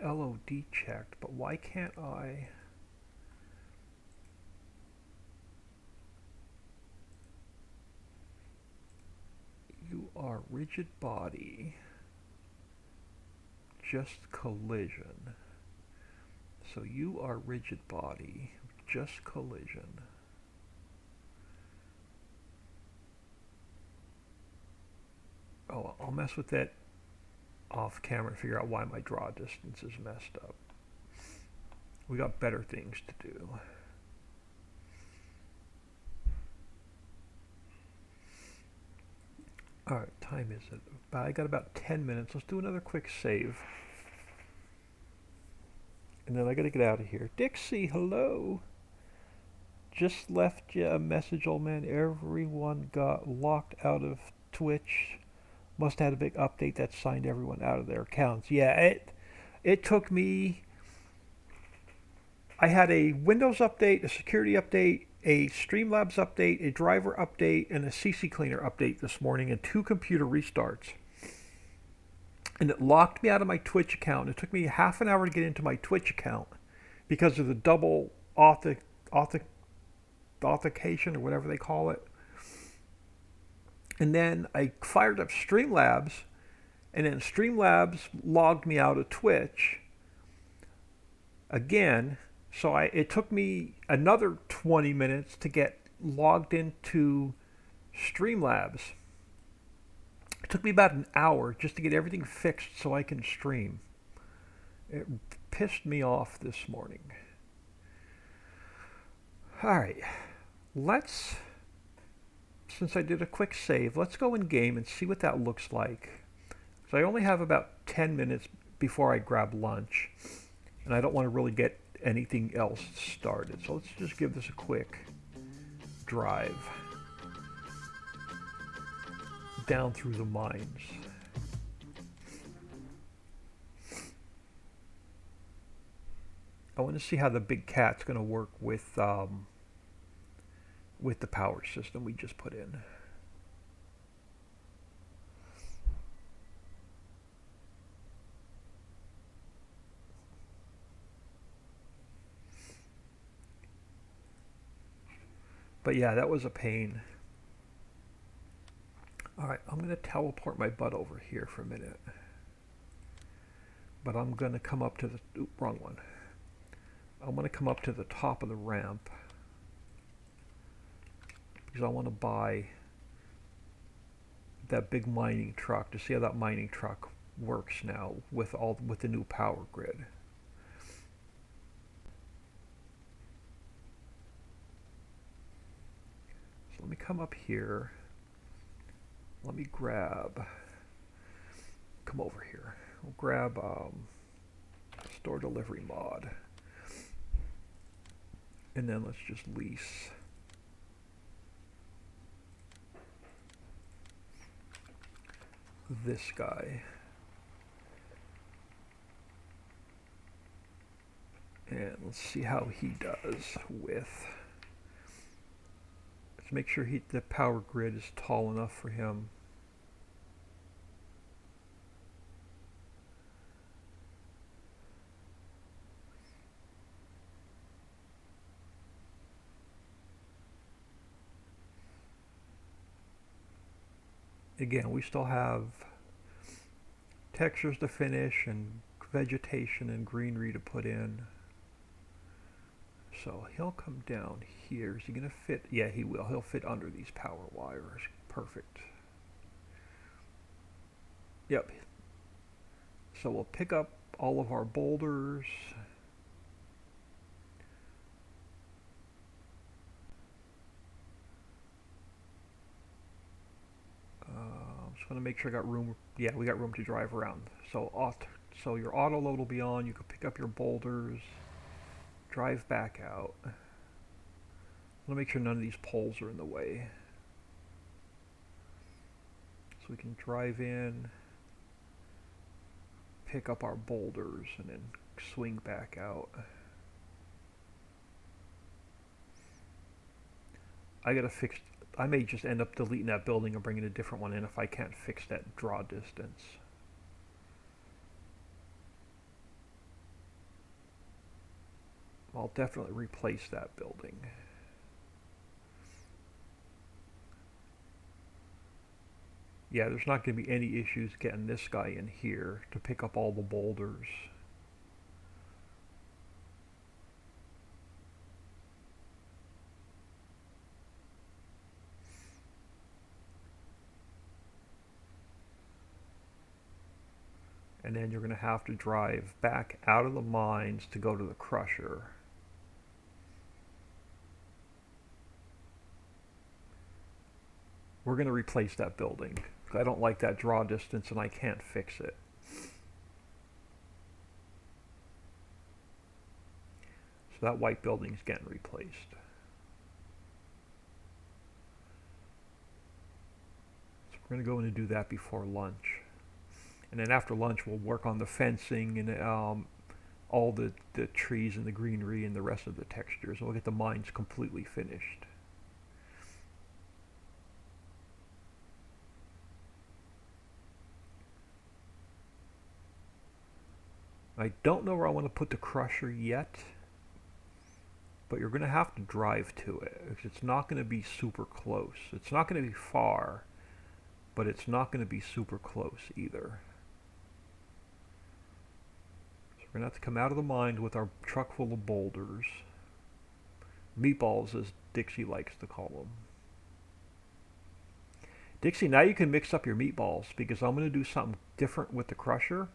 LOD checked, but why can't I? You are rigid body, just collision. So you are rigid body, just collision. Oh, I'll mess with that off camera and figure out why my draw distance is messed up. We got better things to do. Alright, time is it? I got about 10 minutes. Let's do another quick save. And then I gotta get out of here. Dixie, hello! Just left you a message, old man. Everyone got locked out of Twitch. Must have had a big update that signed everyone out of their accounts. Yeah, it took me. I had a Windows update, a security update, a Streamlabs update, a driver update, and a CC Cleaner update this morning, and 2 computer restarts. And it locked me out of my Twitch account. It took me half an hour to get into my Twitch account because of the double authentication or whatever they call it. And then I fired up Streamlabs, and then Streamlabs logged me out of Twitch again. So it took me another 20 minutes to get logged into Streamlabs. It took me about an hour just to get everything fixed so I can stream. It pissed me off this morning. Alright, let's, since I did a quick save, let's go in game and see what that looks like. So I only have about 10 minutes before I grab lunch, and I don't want to really get anything else started. So let's just give this a quick drive down through the mines. I want to see how the big cat's going to work with the power system we just put in. But yeah, that was a pain. Alright, I'm going to teleport my butt over here for a minute. But I'm going to come up to the... wrong one. I'm going to come up to the top of the ramp. Because I want to buy that big mining truck to see how that mining truck works now with the new power grid. So let me come up here. Let me come over here. We'll grab store delivery mod. And then let's just lease this guy. And let's see how he does with... Let's make sure the power grid is tall enough for him. Again, we still have textures to finish and vegetation and greenery to put in. So he'll come down here. Is he going to fit? Yeah, he will. He'll fit under these power wires. Perfect. Yep. So we'll pick up all of our boulders. Just want to make sure I got room. Yeah, we got room to drive around. So your auto load will be on. You can pick up your boulders, drive back out. I want to make sure none of these poles are in the way. So we can drive in, pick up our boulders, and then swing back out. I may just end up deleting that building and bringing a different one in if I can't fix that draw distance. I'll definitely replace that building. Yeah, there's not going to be any issues getting this guy in here to pick up all the boulders. And then you're going to have to drive back out of the mines to go to the crusher. We're going to replace that building. I don't like that draw distance and I can't fix it. So that white building's getting replaced. So we're going to go in and do that before lunch. And then after lunch we'll work on the fencing and all the trees and the greenery and the rest of the textures. We'll get the mines completely finished. I don't know where I want to put the crusher yet, but you're going to have to drive to it. It's not going to be super close. It's not going to be far, but it's not going to be super close either. So we're going to have to come out of the mine with our truck full of boulders. Meatballs, as Dixie likes to call them. Dixie, now you can mix up your meatballs because I'm going to do something different with the crusher.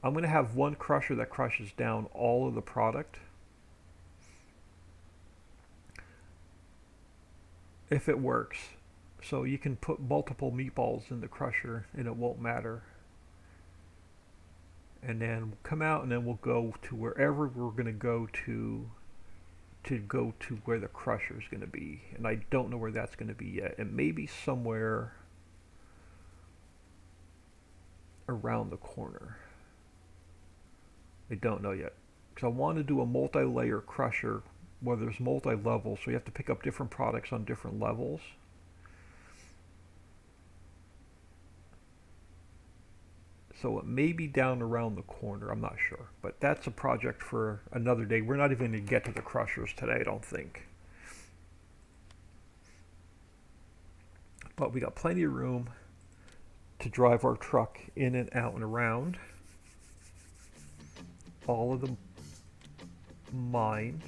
I'm going to have one crusher that crushes down all of the product. If it works. So you can put multiple meatballs in the crusher and it won't matter. And then we'll come out and then we'll go to wherever we're going to go to where the crusher is going to be. And I don't know where that's going to be yet. It may be somewhere around the corner. I don't know yet. Because I want to do a multi-layer crusher where there's multi-levels, so you have to pick up different products on different levels. So it may be down around the corner, I'm not sure. But that's a project for another day. We're not even going to get to the crushers today, I don't think. But we got plenty of room to drive our truck in and out and around all of the mines.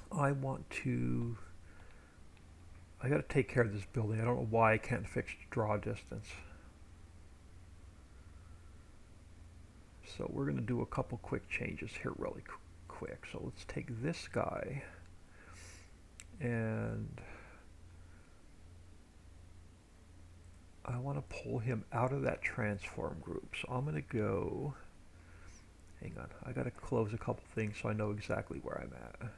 I got to take care of this building. I don't know why I can't fix draw distance. So we're going to do a couple quick changes here really quick. So let's take this guy and I want to pull him out of that transform group. So I'm going to go, hang on, I got to close a couple things so I know exactly where I'm at.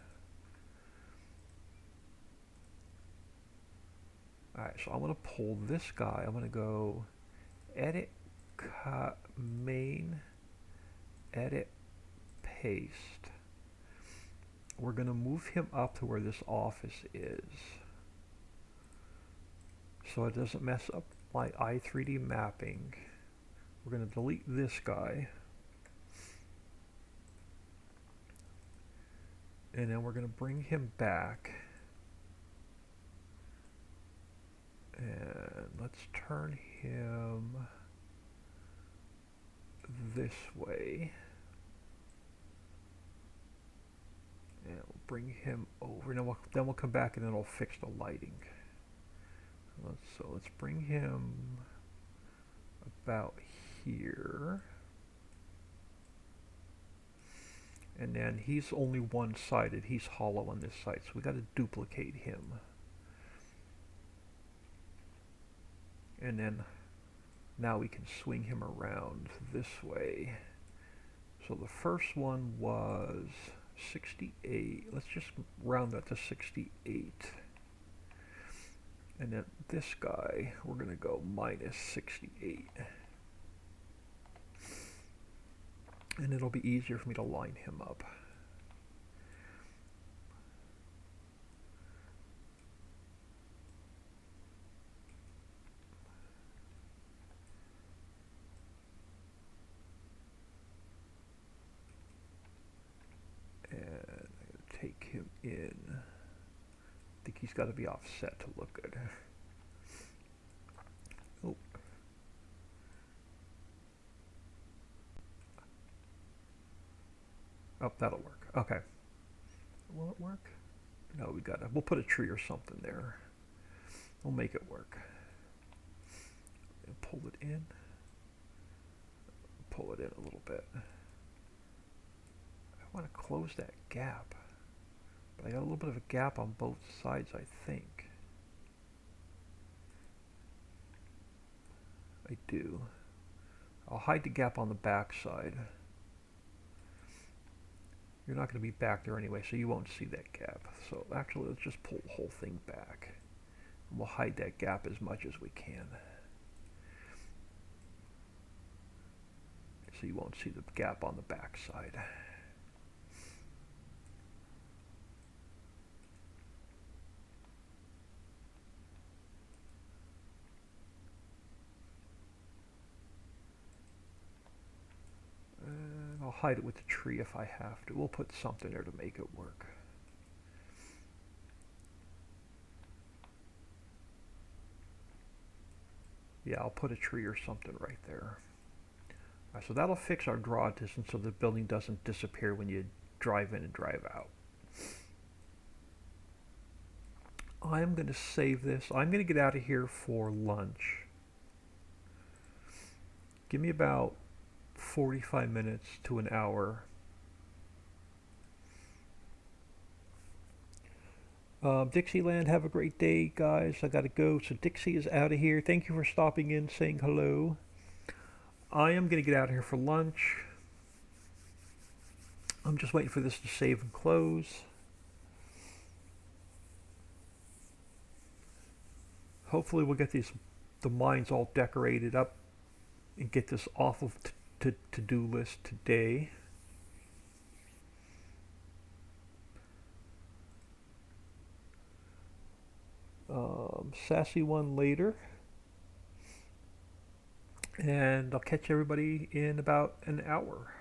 Alright, so I'm going to pull this guy. I'm going to go edit, cut, main, edit, paste. We're going to move him up to where this office is so it doesn't mess up my i3D mapping. We're going to delete this guy. And then we're going to bring him back. And let's turn him this way. And we'll bring him over. Then we'll come back and then we'll fix the lighting. So let's bring him about here. And then he's only one-sided. He's hollow on this side. So we got to duplicate him. And then now we can swing him around this way. So the first one was 68. Let's just round that to 68. And then this guy, we're going to go minus 68. And it'll be easier for me to line him up. And I'm going to take him in. I think he's got to be offset to look good. Oh. Oh, that'll work. Okay. Will it work? No, we'll put a tree or something there. We'll make it work. And pull it in. Pull it in a little bit. I want to close that gap. But I got a little bit of a gap on both sides, I think. I do. I'll hide the gap on the back side. You're not going to be back there anyway, so you won't see that gap. So actually, let's just pull the whole thing back. And we'll hide that gap as much as we can. So you won't see the gap on the back side. I'll hide it with the tree if I have to. We'll put something there to make it work. Yeah, I'll put a tree or something right there. All right, so that'll fix our draw distance so the building doesn't disappear when you drive in and drive out. I'm going to save this. I'm going to get out of here for lunch. Give me about 45 minutes to an hour. Dixieland, have a great day, guys. I gotta go. So Dixie is out of here. Thank you for stopping in, saying hello. I am gonna get out of here for lunch. I'm just waiting for this to save and close. Hopefully we'll get the mines all decorated up and get this off of to-do list today. Sassy one later. And I'll catch everybody in about an hour.